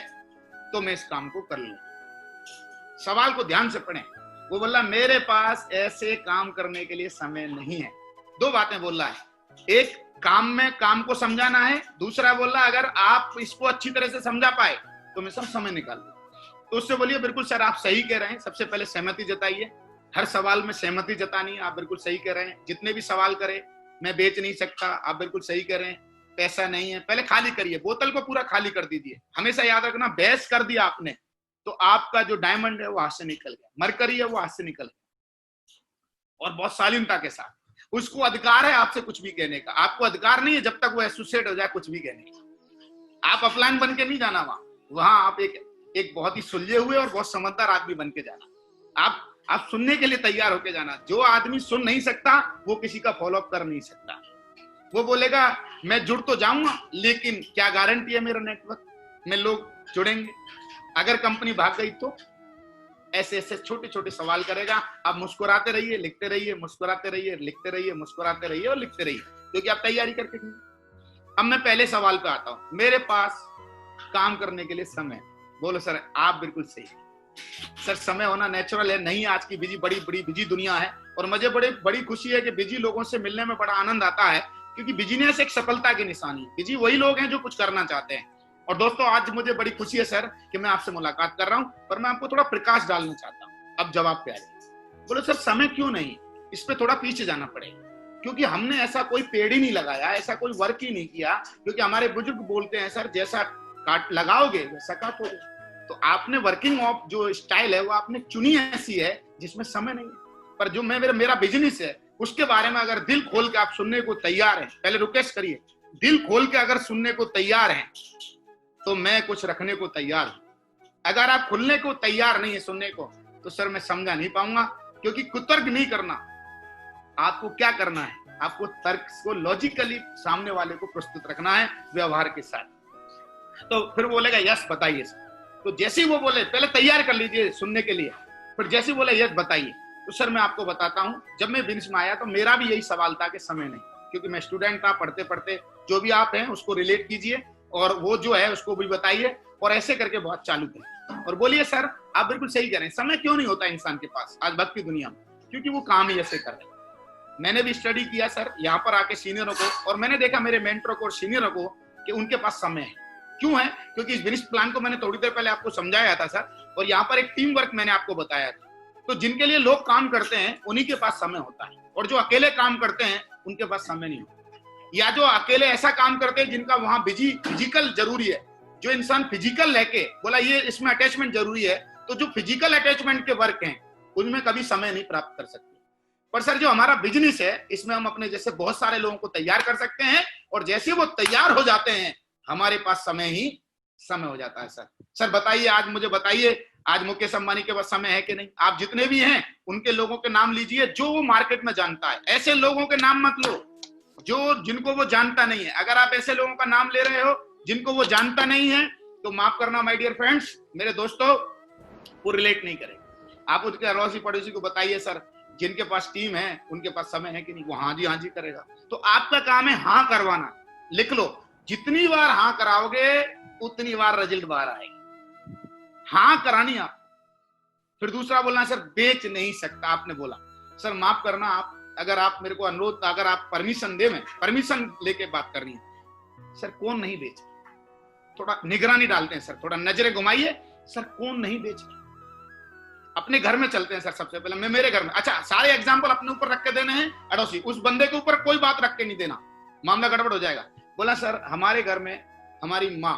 तो मैं इस काम को कर लूं। सवाल को ध्यान से पढ़ें। वो बोला मेरे पास ऐसे काम करने के लिए समय नहीं है। दो बातें बोल रहा है, एक काम में काम को समझाना है, दूसरा बोल रहा अगर आप इसको अच्छी तरह से समझा पाए तो मैं सब समय निकाल लूं। तो उससे बोलिए बिल्कुल सर आप सही कह रहे हैं, सबसे पहले सहमति जताइए। हर सवाल में सहमति जतानी है, आप बिल्कुल सही कह रहे हैं। जितने भी सवाल करें, मैं बेच नहीं सकता, आप बिल्कुल सही कह रहे हैं। पैसा नहीं है, पहले खाली करिए, बोतल को पूरा खाली कर दीजिए। हमेशा याद रखना, बहस कर दिया आपने तो आपका जो डायमंड है वो हाथ से निकल गया, मरकरी है वो हाथ से निकल गया। और बहुत शालीनता के साथ, उसको अधिकार है आपसे कुछ भी कहने का, आपको अधिकार नहीं है जब तक वो एसोसिएट हो जाए कुछ भी कहने का। आप अपलाइन बन के नहीं जाना वहां आप एक बहुत ही सुलझे हुए और बहुत समझदार आदमी बन के जाना। आप सुनने के लिए तैयार होके जाना। जो आदमी सुन नहीं सकता वो किसी का फॉलोअप कर नहीं सकता। वो बोलेगा मैं जुड़ तो जाऊंगा लेकिन क्या गारंटी है मेरा नेटवर्क में लोग जुड़ेंगे, अगर कंपनी भाग गई तो। ऐसे ऐसे छोटे छोटे सवाल करेगा। आप मुस्कुराते रहिए, लिखते रहिए, मुस्कुराते रहिए, लिखते रहिए, मुस्कुराते रहिए और लिखते रहिए, क्योंकि आप तैयारी करके गए। अब मैं पहले सवाल पे आता हूं, मेरे पास काम करने के लिए समय। बोलो सर आप बिल्कुल सही। सर समय होना नेचुरल है, नहीं आज की बड़ी बिजी दुनिया है और मुझे बड़ी खुशी है कि बिजी लोगों से मिलने में बड़ा आनंद आता है, क्योंकि बिजीनेस एक सफलता की निशानी है। बिजी वही लोग हैं जो कुछ करना चाहते हैं। और दोस्तों आज मुझे बड़ी खुशी है सर कि मैं आपसे मुलाकात कर रहा हूं, पर मैं आपको थोड़ा प्रकाश डालना चाहता हूं। अब जवाब पे आ जाए। बोलो सर समय क्यों नहीं, इस पे थोड़ा पीछे जाना पड़ेगा, क्योंकि हमने ऐसा कोई पेड़ ही नहीं लगाया, ऐसा कोई वर्क ही नहीं किया। क्योंकि हमारे बुजुर्ग बोलते हैं सर जैसा काट लगाओगे वैसा काटोगे। तो आपने वर्किंग ऑफ जो स्टाइल है वो आपने चुनी ऐसी है जिसमें समय नहीं है। पर जो मेरा बिजनेस है उसके बारे में अगर दिल खोल के आप सुनने को तैयार हैं, पहले रिक्वेस्ट करिए, दिल खोल के अगर सुनने को तैयार हैं तो मैं कुछ रखने को तैयार हूं। अगर आप खुलने को तैयार नहीं है सुनने को तो सर मैं समझा नहीं पाऊंगा। क्योंकि कुतर्क नहीं करना, आपको क्या करना है, आपको तर्क को लॉजिकली सामने वाले को प्रस्तुत रखना है व्यवहार के साथ। तो फिर बोलेगा यस बताइए सर। तो जैसे ही वो बोले पहले तैयार कर लीजिए सुनने के लिए, फिर जैसे ही बोले यस बताइए, तो सर मैं आपको बताता हूं जब मैं बिजनेस में आया तो मेरा भी यही सवाल था कि समय नहीं। क्योंकि मैं स्टूडेंट था, पढ़ते पढ़ते जो भी आप हैं उसको रिलेट कीजिए और वो जो है उसको भी बताइए और ऐसे करके बहुत चालू करें। और बोलिए सर आप बिल्कुल सही कह रहे हैं, समय क्यों नहीं होता इंसान के पास आज भक्त की दुनिया में, क्योंकि वो काम ही ऐसे कर रहे हैं। मैंने भी स्टडी किया सर यहाँ पर आके सीनियरों को, और मैंने देखा मेरे मेंटरों को और सीनियरों को कि उनके पास समय है। क्यों है? क्योंकि इस बिजनेस प्लान को मैंने थोड़ी देर पहले आपको समझाया था सर, और यहाँ पर एक टीम वर्क मैंने आपको बताया था। तो जिनके लिए लोग काम करते हैं उन्हीं के पास समय होता है, और जो अकेले काम करते हैं उनके पास समय नहीं होता। या जो अकेले ऐसा काम करते हैं जिनका वहां फिजिकल जरूरी है, जो इंसान फिजिकल लेके बोला ये इसमें अटैचमेंट जरूरी है, तो जो फिजिकल अटैचमेंट के वर्क हैं उनमें कभी समय नहीं प्राप्त कर सकते। पर सर जो हमारा बिजनेस है इसमें हम अपने जैसे बहुत सारे लोगों को तैयार कर सकते हैं, और जैसे वो तैयार हो जाते हैं हमारे पास समय ही समय हो जाता है। सर बताइए, आज मुझे बताइए, आज मुकेश अंबानी के पास समय है कि नहीं? आप जितने भी हैं उनके लोगों के नाम लीजिए जो वो मार्केट में जानता है। ऐसे लोगों के नाम मत लो जिनको वो जानता नहीं है। अगर आप ऐसे लोगों का नाम ले रहे हो जिनको वो जानता नहीं है तो माफ करना माय डियर फ्रेंड्स, मेरे दोस्तों, वो रिलेट नहीं करेगा। आप उसके अड़ोसी पड़ोसी को बताइए सर जिनके पास टीम है उनके पास समय है कि नहीं, वो हाँ जी करेगा। तो आपका काम है हाँ करवाना। लिख लो, जितनी बार हाँ कराओगे उतनी बार रिजल्ट बाहर आएगी। हाँ करानी आप। फिर दूसरा बोलना सर बेच नहीं सकता। आपने बोला सर माफ करना, आप अगर आप मेरे को अनुरोध, अगर आप परमिशन दे, मैं परमिशन लेके बात करनी है। सर कौन नहीं बेच, थोड़ा निगरानी डालते हैं सर, थोड़ा नजरें घुमाइए सर, कौन नहीं बेच रहा। अपने घर में चलते हैं सर, सबसे पहले मैं मेरे घर में, अच्छा सारे एग्जाम्पल अपने ऊपर रख के देने हैं अड़ोसी, उस बंदे के ऊपर कोई बात रख के नहीं देना, मामला गड़बड़ हो जाएगा। बोला सर हमारे घर में हमारी माँ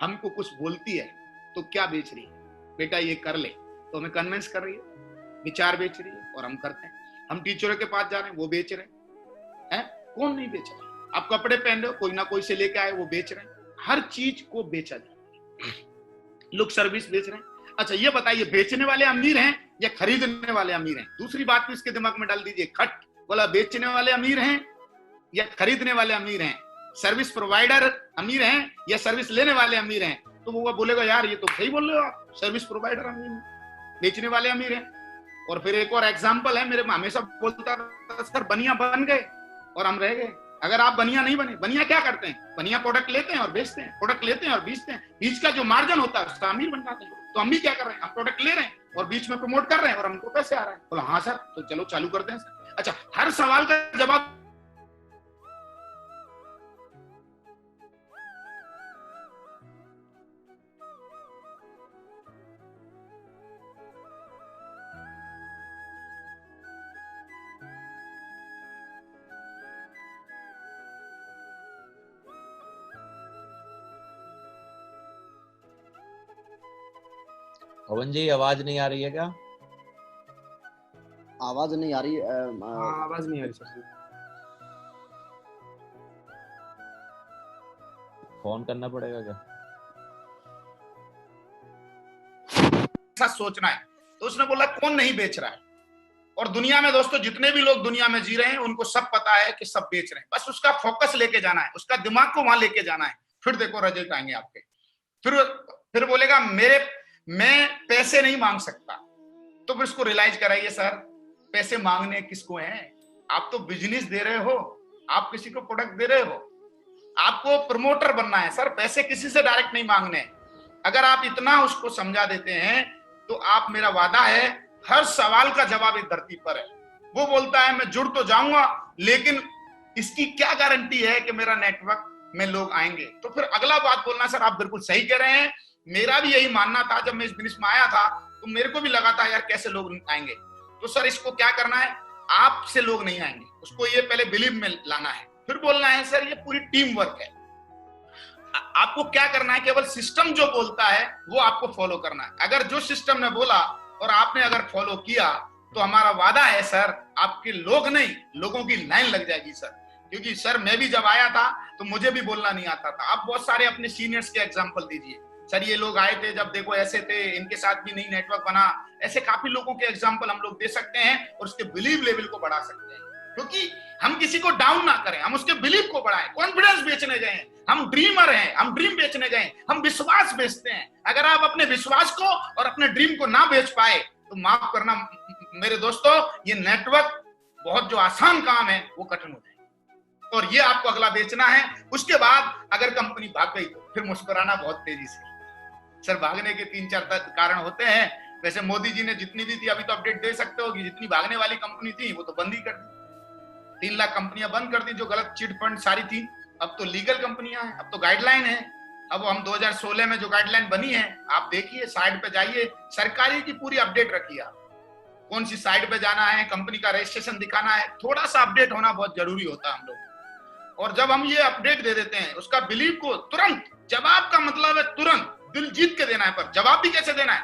हमको कुछ बोलती है तो क्या बेच रही है बेटा ये कर ले, तो हमें कन्विंस कर रही है, विचार बेच रही है और हम करते हैं। हम टीचरों के पास जा रहे हैं, वो बेच रहे हैं, कौन नहीं बेच रहा। आप कपड़े पहन रहे हो, कोई ना कोई से लेके आए, वो बेच रहे हैं। हर चीज को बेचा जाता है, लोग सर्विस बेच रहे हैं। अच्छा ये बताइए बेचने वाले अमीर हैं या खरीदने वाले अमीर हैं? दूसरी बात भी इसके दिमाग में डाल दीजिए, खट बोला बेचने वाले अमीर हैं या खरीदने वाले अमीर हैं, सर्विस प्रोवाइडर अमीर हैं या सर्विस लेने वाले अमीर हैं? तो वो बोलेगा यार ये तो सही बोल रहे हो आप, सर्विस प्रोवाइडर अमीर हैं, बेचने वाले अमीर हैं। और फिर एक और एग्जाम्पल है, मेरे हमेशा बोलता था सर बनिया बन गए और हम रह गए। अगर आप बनिया नहीं बने, बनिया क्या करते हैं, बनिया प्रोडक्ट लेते हैं और बेचते हैं, प्रोडक्ट लेते हैं और बेचते हैं, बीच का जो मार्जिन होता है उसका अमीर बन जाते हैं। तो हम भी क्या कर रहे हैं, हम प्रोडक्ट ले रहे हैं और बीच में प्रमोट कर रहे हैं और हमको पैसे आ रहे हैं। बोला हाँ सर, तो चलो चालू करते हैं सर। अच्छा हर सवाल का जवाब पवन जी आवाज नहीं आ रही है क्या? आवाज नहीं आ रही। आवाज नहीं आ रही सर। फोन करना पड़ेगा क्या? ऐसा सोचना है। तो उसने बोला कौन नहीं बेच रहा है। और दुनिया में दोस्तों जितने भी लोग दुनिया में जी रहे हैं उनको सब पता है कि सब बेच रहे हैं, बस उसका फोकस लेके जाना है, उसका दिमाग को वहां लेके जाना है, फिर देखो रिजल्ट आएंगे आपके। फिर बोलेगा मैं पैसे नहीं मांग सकता, तो फिर उसको रियलाइज कराइए सर पैसे मांगने किसको हैं, आप तो बिजनेस दे रहे हो, आप किसी को प्रोडक्ट दे रहे हो, आपको प्रमोटर बनना है सर, पैसे किसी से डायरेक्ट नहीं मांगने। अगर आप इतना उसको समझा देते हैं तो आप, मेरा वादा है हर सवाल का जवाब इस धरती पर है। वो बोलता है मैं जुड़ तो जाऊंगा लेकिन इसकी क्या गारंटी है कि मेरा नेटवर्क में लोग आएंगे। तो फिर अगला बात बोलना सर आप बिल्कुल सही कह रहे हैं, मेरा भी यही मानना था, जब मैं इस बिजनेस में आया था तो मेरे को भी लगा था यार कैसे लोग आएंगे। तो सर इसको क्या करना है, आपसे लोग नहीं आएंगे, उसको ये पहले बिलीव में लाना है, फिर बोलना है सर ये पूरी टीम वर्क है। आपको क्या करना है, केवल सिस्टम जो बोलता है वो आपको फॉलो करना है। अगर जो सिस्टम ने बोला और आपने अगर फॉलो किया तो हमारा वादा है सर आपके लोग नहीं, लोगों की लाइन लग जाएगी सर। क्योंकि सर मैं भी जब आया था तो मुझे भी बोलना नहीं आता था। आप बहुत सारे अपने सीनियर्स के एग्जांपल दीजिए, सर ये लोग आए थे जब देखो ऐसे थे, इनके साथ भी नहीं नेटवर्क बना, ऐसे काफी लोगों के एग्जांपल हम लोग दे सकते हैं और उसके बिलीव लेवल को बढ़ा सकते हैं। क्योंकि हम किसी को डाउन ना करें, हम उसके बिलीव को बढ़ाएं। कॉन्फिडेंस बेचने गए हैं, हम ड्रीमर हैं, हम ड्रीम बेचने गए, हम विश्वास बेचते हैं। अगर आप अपने विश्वास को और अपने ड्रीम को ना बेच पाए तो माफ करना मेरे दोस्तों, ये नेटवर्क बहुत जो आसान काम है वो कठिन हो जाएगा। और ये आपको अगला बेचना है। उसके बाद अगर कंपनी भाग गई तो फिर मुस्कुराना बहुत तेजी से। सर भागने के 3-4 कारण होते हैं। वैसे मोदी जी ने जितनी दी थी, अभी तो अपडेट दे सकते हो कि जितनी भागने वाली कंपनी थी वो तो बंद ही कर दी, 3 लाख कंपनियां बंद कर दी जो गलत चिट फंड सारी थी। अब तो लीगल कंपनियां हैं, अब तो गाइडलाइन है। अब हम 2016 में जो गाइडलाइन बनी है आप देखिए, साइड पे जाइए, सरकारी की पूरी अपडेट रखिए आप, कौन सी साइड पे जाना है, कंपनी का रजिस्ट्रेशन दिखाना है, थोड़ा सा अपडेट होना बहुत जरूरी होता है हम लोग। और जब हम ये अपडेट दे देते हैं उसका बिलीव को तुरंत, जवाब का मतलब है तुरंत दिल जीत के देना है। पर जवाब भी कैसे देना है,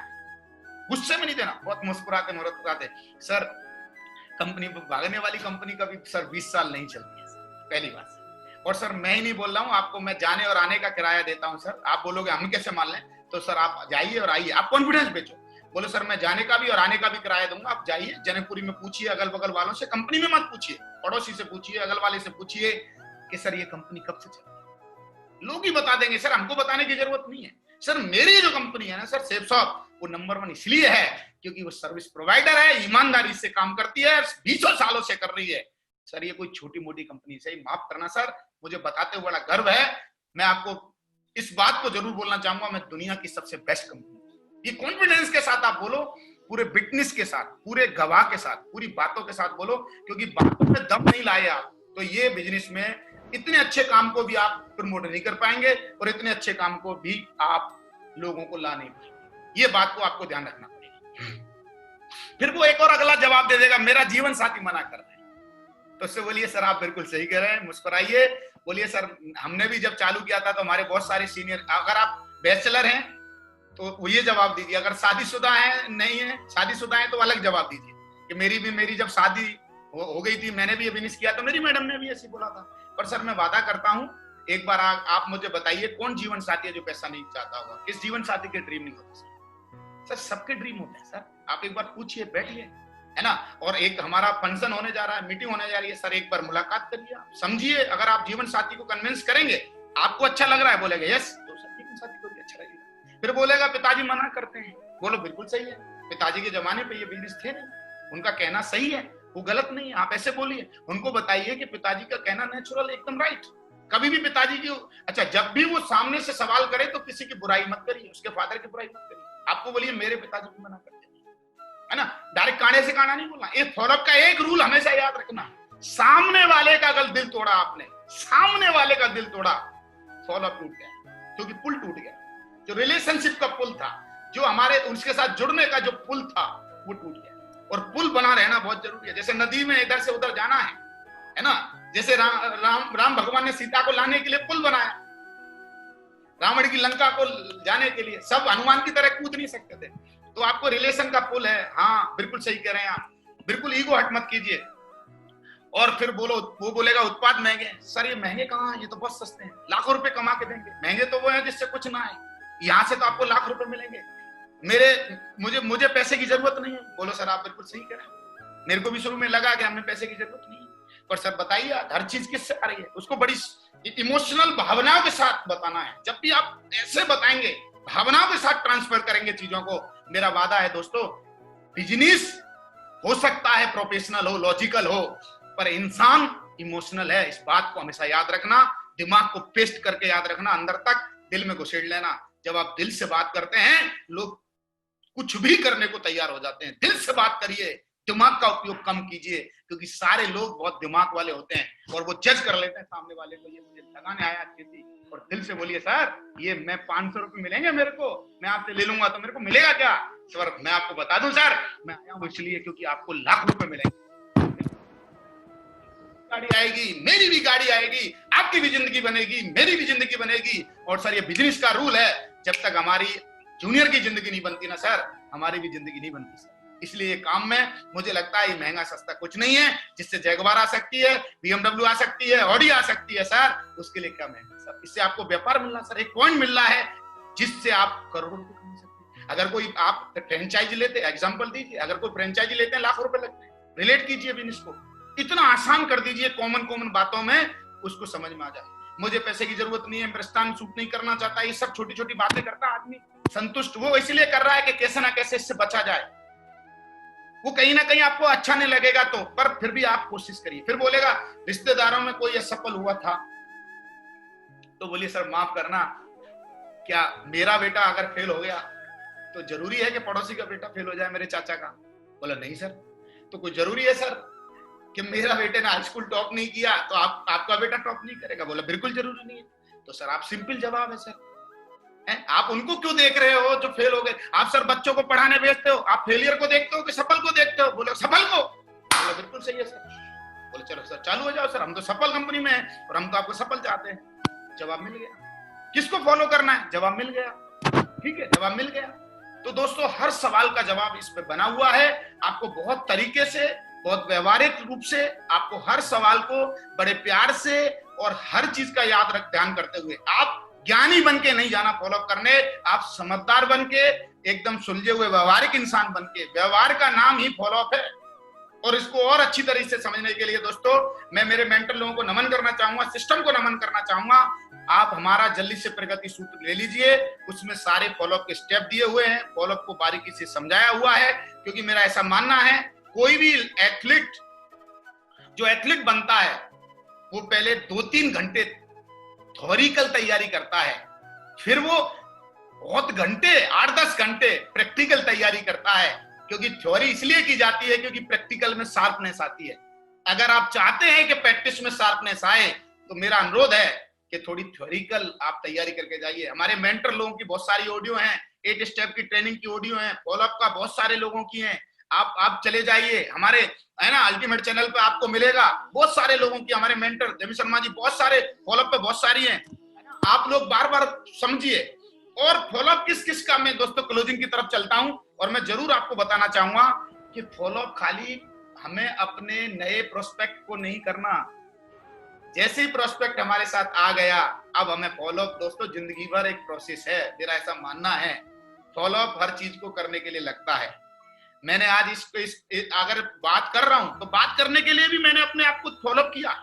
गुस्से में नहीं देना, बहुत मुस्कुराते मुस्कुराते। सर कंपनी भागने वाली कंपनी का भी सर 20 साल नहीं चलती है पहली बात। और सर मैं ही नहीं बोल रहा हूँ, आपको मैं जाने और आने का किराया देता हूँ सर। आप बोलोगे हम कैसे मान लें, तो सर आप जाइए और आइए, आप कॉन्फिडेंस बेचो, बोलो सर मैं जाने का भी और आने का भी किराया दूंगा, आप जाइए जनकपुरी में पूछिए, अगल बगल वालों से, कंपनी में मत पूछिए, पड़ोसी से पूछिए, अगल वाले से पूछिए कि सर ये कंपनी कब से चल रही है, लोग ही बता देंगे सर, हमको बताने की जरूरत नहीं है। सर मेरी जो कंपनी है ना सर सेफ शॉप, वो नंबर 1 इसलिए है क्योंकि वो सर्विस प्रोवाइडर है, ईमानदारी से काम करती है, 20 सालों से कर रही है। सर ये कोई छोटी मोटी कंपनी से, माफ करना सर, मुझे बताते हुए बड़ा गर्व है। मैं आपको इस बात को जरूर बोलना चाहूंगा, मैं दुनिया की सबसे बेस्ट कंपनी। ये कॉन्फिडेंस के साथ आप बोलो, पूरे विटनेस के साथ, पूरे गवाह के साथ, पूरी बातों के साथ बोलो, क्योंकि बातों में दम नहीं लाए आप तो ये बिजनेस में इतने अच्छे काम को भी आप प्रमोट नहीं कर पाएंगे और इतने अच्छे काम को भी आप लोगों को ला नहीं पाएंगे। ये बात को आपको ध्यान रखना पड़ेगा। फिर वो एक और अगला जवाब दे देगा, मेरा जीवन साथी मना कर रहा है। तो उससे बोलिए सर आप बिल्कुल सही कह रहे हैं, मुस्कुराइए, बोलिए सर हमने भी जब चालू किया था तो हमारे बहुत सारे सीनियर, अगर आप बैचलर हैं तो वो ये जवाब दीजिए, अगर शादीशुदा है नहीं है, शादीशुदा है तो अलग जवाब दीजिए कि मेरी जब शादी हो गई थी, मैंने भी ये बिजनेस किया तो मेरी मैडम ने भी ऐसे बोला था। पर सर मैं वादा करता हूं, एक बार आप मुझे बताइए कौन जीवन साथी है जो पैसा नहीं चाहता होगा? किस जीवन साथी के ड्रीम नहीं होते सर? सबके ड्रीम होते हैं सर, आप एक बार पूछिए, बैठिए, है ना। और एक हमारा फंक्शन होने जा रहा है, मीटिंग होने जा रही है, सर एक बार मुलाकात करिए, आप समझिए। अगर आप जीवन साथी को कन्विंस करेंगे, आपको अच्छा लग रहा है, बोलेगा यस, तो सर जीवन साथी को भी अच्छा लगेगा। फिर बोलेगा पिताजी मना करते हैं, बोलो बिल्कुल सही है, पिताजी के जमाने पे ये बिजनेस थे नहीं, उनका कहना सही है, वो गलत नहीं है, आप ऐसे बोलिए। उनको बताइए कि पिताजी का कहना नेचुरल, एकदम राइट। कभी भी पिताजी की, अच्छा जब भी वो सामने से सवाल करे तो किसी की बुराई मत करिए, उसके फादर की बुराई मत करिए, आपको बोलिए मेरे पिताजी भी मना करते हैं, है ना। डायरेक्ट कांडे से कांडा नहीं बोलना। एक फॉलोअप का एक रूल हमेशा याद रखना, सामने वाले का अगर दिल तोड़ा आपने, सामने वाले का दिल तोड़ा, फॉलोअप टूट गया, क्योंकि पुल टूट गया। जो रिलेशनशिप का पुल था, जो हमारे उसके साथ जुड़ने का जो पुल था, वो टूट गया। और पुल बना रहना बहुत जरूरी है। जैसे नदी में इधर से उधर जाना है ना। जैसे राम भगवान ने सीता को लाने के लिए पुल बनाया, रावण की लंका को जाने के लिए, सब हनुमान की तरह कूद नहीं सकते थे। तो आपको रिलेशन का पुल है। हाँ बिल्कुल सही कह रहे हैं आप, बिल्कुल ईगो हट मत कीजिए। और फिर वो बोलेगा उत्पाद महंगे, सर ये महंगे कहाँ हैं, ये तो बहुत सस्ते हैं, लाखों रुपए कमा के देंगे। महंगे तो वो है जिससे कुछ ना है, यहाँ से तो आपको लाख रुपए मिलेंगे। मुझे पैसे की जरूरत नहीं है, बोलो सर आप बिल्कुल सही कह रहे हैं, मेरे को भी शुरू में लगा कि हमें पैसे की जरूरत नहीं है, पर सर बताइए हर चीज किससे आ रही है, उसको बड़ी इमोशनल भावनाओं के साथ बताना है। जब भी आप ऐसे बताएंगे, भावनाओं के साथ ट्रांसफर करेंगे चीजों को, मेरा वादा है दोस्तों, बिजनेस हो सकता है प्रोफेशनल हो, लॉजिकल हो, पर इंसान इमोशनल है। इस बात को हमेशा याद रखना, दिमाग को पेस्ट करके याद रखना, अंदर तक दिल में घुसेड़ लेना। जब आप दिल से बात करते हैं, लोग कुछ भी करने को तैयार हो जाते हैं। दिल से बात करिए, दिमाग का उपयोग कम कीजिए, क्योंकि सारे लोग बहुत दिमाग वाले होते हैं और वो जज कर लेते हैं सामने वाले को, ये मुझे लगाने आया अच्छी थी। और दिल से बोलिए सर ये मैं 500 रुपए मिलेंगे मेरे को, मैं आपसे ले लूंगा तो मेरे को मिलेगा क्या? सर मैं आपको बता दूं सर, मैं आया हूं इसलिए क्योंकि आपको लाख रुपए मिलेंगे, गाड़ी आएगी, मेरी भी गाड़ी आएगी, आपकी भी जिंदगी बनेगी, मेरी भी जिंदगी बनेगी। और सर ये बिजनेस का रूल है, जब तक हमारी जूनियर की जिंदगी नहीं बनती ना सर, हमारी भी जिंदगी नहीं बनती सर। इसलिए ये काम में मुझे लगता है ये महंगा सस्ता कुछ नहीं है, जिससे जैगवार आ सकती है, BMW आ सकती है, ऑडी आ सकती है सर, उसके लिए क्या महंगा सर। इससे आपको व्यापार मिलना सर, एक पॉइंट मिल रहा है जिससे आप करोड़ों रुपए कमा सकते हैं। अगर कोई आप फ्रेंचाइजी लेते, एग्जाम्पल दीजिए, अगर कोई फ्रेंचाइजी लेते हैं लाखों रुपए लगते हैं, रिलेट कीजिए बिजनेस को, इतना आसान कर दीजिए, कॉमन बातों में उसको समझ में आ जाए। मुझे पैसे की जरूरत नहीं है, प्रस्थान सूट नहीं करना चाहता, ये सब छोटी छोटी बातें करता आदमी संतुष्ट वो इसलिए कर रहा है कि कैसे ना कैसे इससे बचा जाए। वो कहीं ना कहीं आपको अच्छा नहीं लगेगा तो, पर फिर भी आप कोशिश करिए। फिर बोलेगा रिश्तेदारों में कोई असफल हुआ था, तो बोलिए सर माफ करना, क्या मेरा बेटा अगर फेल हो गया तो जरूरी है कि पड़ोसी का बेटा फेल हो जाए, मेरे चाचा का? बोला नहीं सर। तो कोई जरूरी है सर कि मेरा बेटे ने हाई स्कूल टॉप नहीं किया तो आपका बेटा टॉप नहीं करेगा? बोला बिल्कुल जरूरी नहीं है। तो सर आप सिंपल जवाब है सर, आप उनको क्यों देख रहे हो जो फेल हो गए? आप सर बच्चों को पढ़ाने भेजते हो, आप फेलियर को देखते हो कि सफल को देखते हो? बोलो सफल को। बोला बिल्कुल सही है सर। बोले चलो सर चालू हो जाओ सर, हम तो सफल कंपनी में हैं और हम तो आपको सफल चाहते हैं। जवाब मिल गया। किसको फॉलो करना है? जवाब मिल गया। ठीक है, जवाब मिल गया। तो दोस्तों हर सवाल का जवाब इस पे बना हुआ है। आपको बहुत तरीके से, बहुत व्यवहारिक रूप से आपको हर सवाल को बड़े प्यार से और हर चीज का ध्यान करते हुए, आप ज्ञानी बन के नहीं जाना फॉलो करने, आप समझदार बन के, एकदम सुलझे हुए व्यवहारिक इंसान बन के, व्यवहार का नाम ही फॉलो अप है। और इसको और अच्छी तरीके से समझने के लिए दोस्तों मैं मेरे मेंटर लोगों को नमन करना चाहूंगा, सिस्टम को नमन करना चाहूंगा। आप हमारा जल्दी से प्रगति सूत्र ले लीजिए, उसमें सारे फॉलोअप के स्टेप दिए हुए हैं, फॉलोअप को बारीकी से समझाया हुआ है। क्योंकि मेरा ऐसा मानना है, कोई भी एथलीट जो एथलीट बनता है वो पहले 2-3 घंटे थ्योरिकल तैयारी करता है, फिर वो बहुत घंटे 8-10 घंटे प्रैक्टिकल तैयारी करता है। क्योंकि थ्योरी इसलिए की जाती है क्योंकि प्रैक्टिकल में शार्पनेस आती है। अगर आप चाहते हैं कि प्रैक्टिस में शार्पनेस आए, तो मेरा अनुरोध है कि थोड़ी थ्योरिकल आप तैयारी करके जाइए। हमारे मेंटर लोगों की बहुत सारी ऑडियो हैं, 8 स्टेप की ट्रेनिंग की ऑडियो है, फॉलोअप का बहुत सारे लोगों की हैं। आप चले जाइए हमारे, है ना, अल्टीमेट चैनल पे आपको मिलेगा बहुत सारे लोगों की। हमारे मेंटर देवी शर्मा जी बहुत सारे फॉलोअप पे बहुत सारी हैं। आप लोग बार बार समझिए। और फॉलोअप किस किस का, मैं दोस्तों क्लोजिंग की तरफ चलता हूं और मैं जरूर आपको बताना चाहूंगा कि फॉलोअप खाली हमें अपने नए प्रोस्पेक्ट को नहीं करना। जैसे ही प्रोस्पेक्ट हमारे साथ आ गया, अब हमें फॉलोअप दोस्तों जिंदगी भर एक प्रोसेस है, मेरा ऐसा मानना है। फॉलोअप हर चीज को करने के लिए लगता है। मैंने आज अगर बात कर रहा हूं तो बात करने के लिए भी मैंने अपने आप को फॉलोअप किया।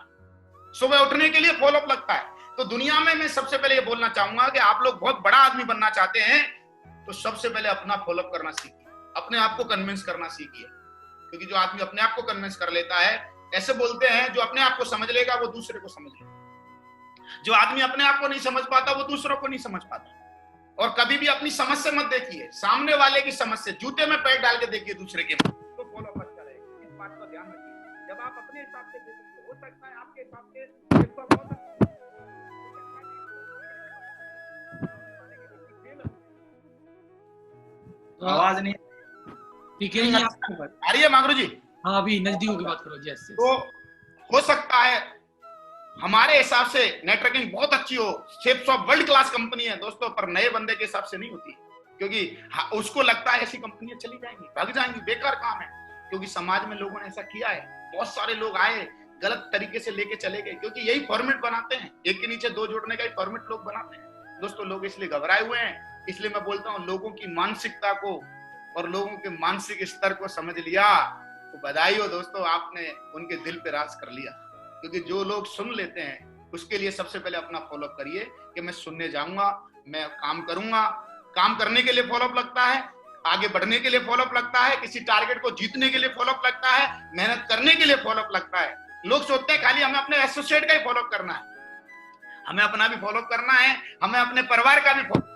सुबह उठने के लिए फॉलोअप लगता है। तो दुनिया में मैं सबसे पहले ये बोलना चाहूंगा कि आप लोग बहुत बड़ा आदमी बनना चाहते हैं तो सबसे पहले अपना फॉलोअप करना सीखिए, अपने आप को कन्विंस करना सीखिए। क्योंकि जो आदमी अपने आप को कन्विंस कर लेता है, ऐसे बोलते हैं जो अपने आप को समझ लेगा वो दूसरे को समझ लेगा। जो आदमी अपने आप को नहीं समझ पाता वो दूसरों को नहीं समझ पाता। और कभी भी अपनी समझ से मत देखिए, सामने वाले की समझ से, जूते में पैर डाल के देखिए दूसरे के, तो फॉलोअप अच्छा रहेगा। इस बात का ध्यान रखिए। जब आप अपने हिसाब से देखते हो सकता है आपके हिसाब से आवाज नहीं आ रही है मागरू जी? हाँ, अभी नजदीक होकर बात करो। यस। तो हो सकता है हमारे हिसाब से नेटवर्किंग बहुत अच्छी हो, shapes of world class company है दोस्तों, पर नए बंदे के हिसाब से नहीं होती। क्योंकि उसको लगता है ऐसी कंपनियां चली जाएंगी, भाग जाएंगी, बेकार काम है। क्योंकि समाज में लोगों ने ऐसा किया है, बहुत सारे लोग आए गलत तरीके से लेके चले गए। क्योंकि यही फॉर्मेट बनाते हैं, एक के नीचे दो जोड़ने का ही फॉर्मेट लोग बनाते हैं दोस्तों। लोग इसलिए घबराए हुए हैं। इसलिए मैं बोलता हूँ लोगों की मानसिकता को और लोगों के मानसिक स्तर को समझ लिया तो बधाई हो दोस्तों, आपने उनके दिल पे राज कर लिया। क्योंकि जो लोग सुन लेते हैं उसके लिए सबसे पहले अपना फॉलोअप करिए कि मैं सुनने जाऊंगा, मैं काम करूंगा। काम करने के लिए फॉलोअप लगता है, आगे बढ़ने के लिए फॉलोअप लगता है, किसी टारगेट को जीतने के लिए फॉलोअप लगता है, मेहनत करने के लिए फॉलोअप लगता है। लोग सोचते हैं खाली हमें अपने एसोसिएट का ही फॉलोअप करना है, हमें अपना भी फॉलोअप करना है, हमें अपने परिवार का भी फॉलोअप।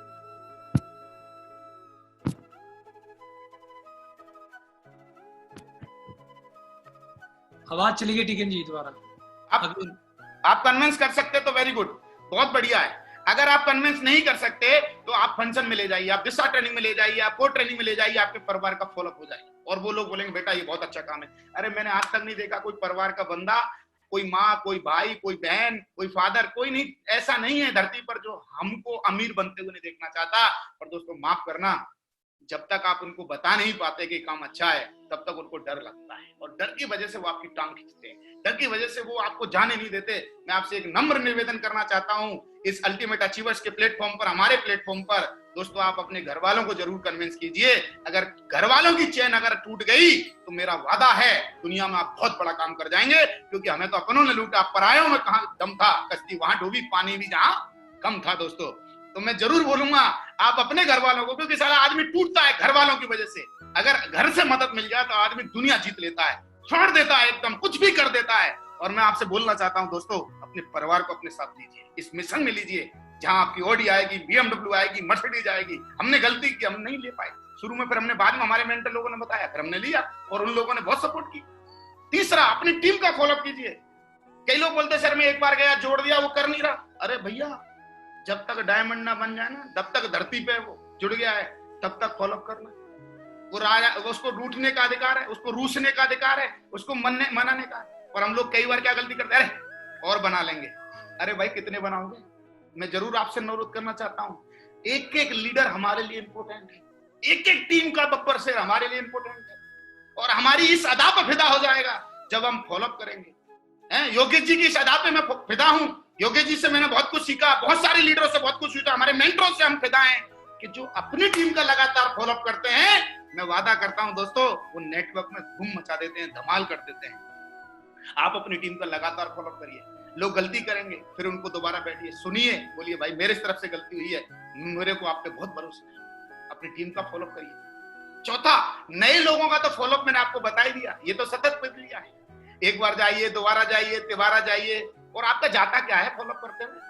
आवाज चली गई टीकन जी दोबारा। आप कन्विंस कर सकते तो वेरी गुड, बहुत बढ़िया है। अगर आप कन्विंस नहीं कर सकते तो आप फंक्शन में ले जाइए, आप दिशा ट्रेनिंग में ले जाइए, आप कोर ट्रेनिंग में ले जाइए, आपके परिवार का फॉलोअप हो जाएगा। और वो लोग बोलेंगे बेटा ये बहुत अच्छा काम है। अरे मैंने आज तक नहीं देखा कोई परिवार का बंदा, कोई माँ, कोई भाई, कोई बहन, कोई फादर, कोई नहीं, ऐसा नहीं है धरती पर जो हमको अमीर बनते हुए नहीं देखना चाहता। और दोस्तों माफ करना, जब तक आप उनको बता नहीं पाते कि काम अच्छा है तब तक उनको डर लगता है, और डर की वजह से वो आपकी टांग खींचते हैं, डर की वजह से वो आपको जाने नहीं देते। मैं आपसे एक नम्र निवेदन करना चाहता हूं इस अल्टीमेट अचीवर्स के प्लेटफॉर्म पर, हमारे प्लेटफॉर्म पर दोस्तों, आप अपने घर वालों को जरूर कन्विंस कीजिए। अगर घर वालों की चैन अगर टूट गई तो मेरा वादा है दुनिया में आप बहुत बड़ा काम कर जाएंगे। क्योंकि हमें तो अपनों ने लूटा, परायों में कहां दम था, कश्ती वहां डूबी, पानी भी जहां कम था दोस्तों। तो मैं जरूर बोलूंगा आप अपने घर वालों को, क्योंकि सारा आदमी टूटता है घर वालों की वजह से। अगर घर से मदद मिल जाए तो आदमी दुनिया जीत लेता है, छोड़ देता है, एकदम कुछ भी कर देता है। और मैं आपसे बोलना चाहता हूं दोस्तों, अपने परिवार को अपने साथ लीजिए, इस मिशन में लीजिए जहां आपकी ऑडी आएगी, BMW आएगी, मर्सिडीज आएगी। हमने गलती की, हम नहीं ले पाए शुरू में, फिर हमने बाद में, हमारे मेंटर लोगों ने बताया, फिर हमने लिया और उन लोगों ने बहुत सपोर्ट की। तीसरा, अपनी टीम का फॉलोअप कीजिए। कई लोग बोलते सर मैं एक बार गया, जोड़ दिया, वो कर नहीं रहा। अरे भैया, जब तक डायमंड ना बन जाए ना, तब तक धरती पे वो जुड़ गया है, तब तक फॉलोअप करना। वो राजा, उसको रूठने का अधिकार है, उसको रूसने का अधिकार है, उसको मनाने का। और हम लोग कई बार क्या गलती करते हैं, अरे और बना लेंगे। अरे भाई कितने बनाओगे? मैं जरूर आपसे अनुरोध करना चाहता हूं, एक एक लीडर हमारे लिए इंपॉर्टेंट है, एक एक टीम का बब्बर शेर हमारे लिए इंपॉर्टेंट है। और हमारी इस अदा पर फिदा हो जाएगा जब हम फॉलोअप करेंगे। योगेश जी की इस अदा पे मैं फिदा हूं। योगेश जी से मैंने बहुत कुछ सीखा, बहुत सारे लीडरों से बहुत कुछ सीखा, हमारे मेंटरों से हम फिदा हैं कि जो अपनी टीम का लगातार फॉलोअप करते हैं, मैं वादा करता हूं दोस्तों, वो नेटवर्क में धूम मचा देते हैं, धमाल कर देते हैं। आप अपनी टीम का लगातार फॉलोअप करिए। लोग गलती करेंगे, फिर उनको दोबारा बैठिए, सुनिए, बोलिए भाई मेरे तरफ से गलती हुई है, मेरे को आप पे बहुत भरोसा है, अपनी टीम का फॉलोअप करिए। चौथा, नए लोगों का तो फॉलोअप मैंने आपको बता ही दिया, ये तो सतत प्रक्रिया है। एक बार जाइए, दोबारा जाइए, तिबारा जाइए, और आपका जाता क्या है फॉलोअप करते हुए?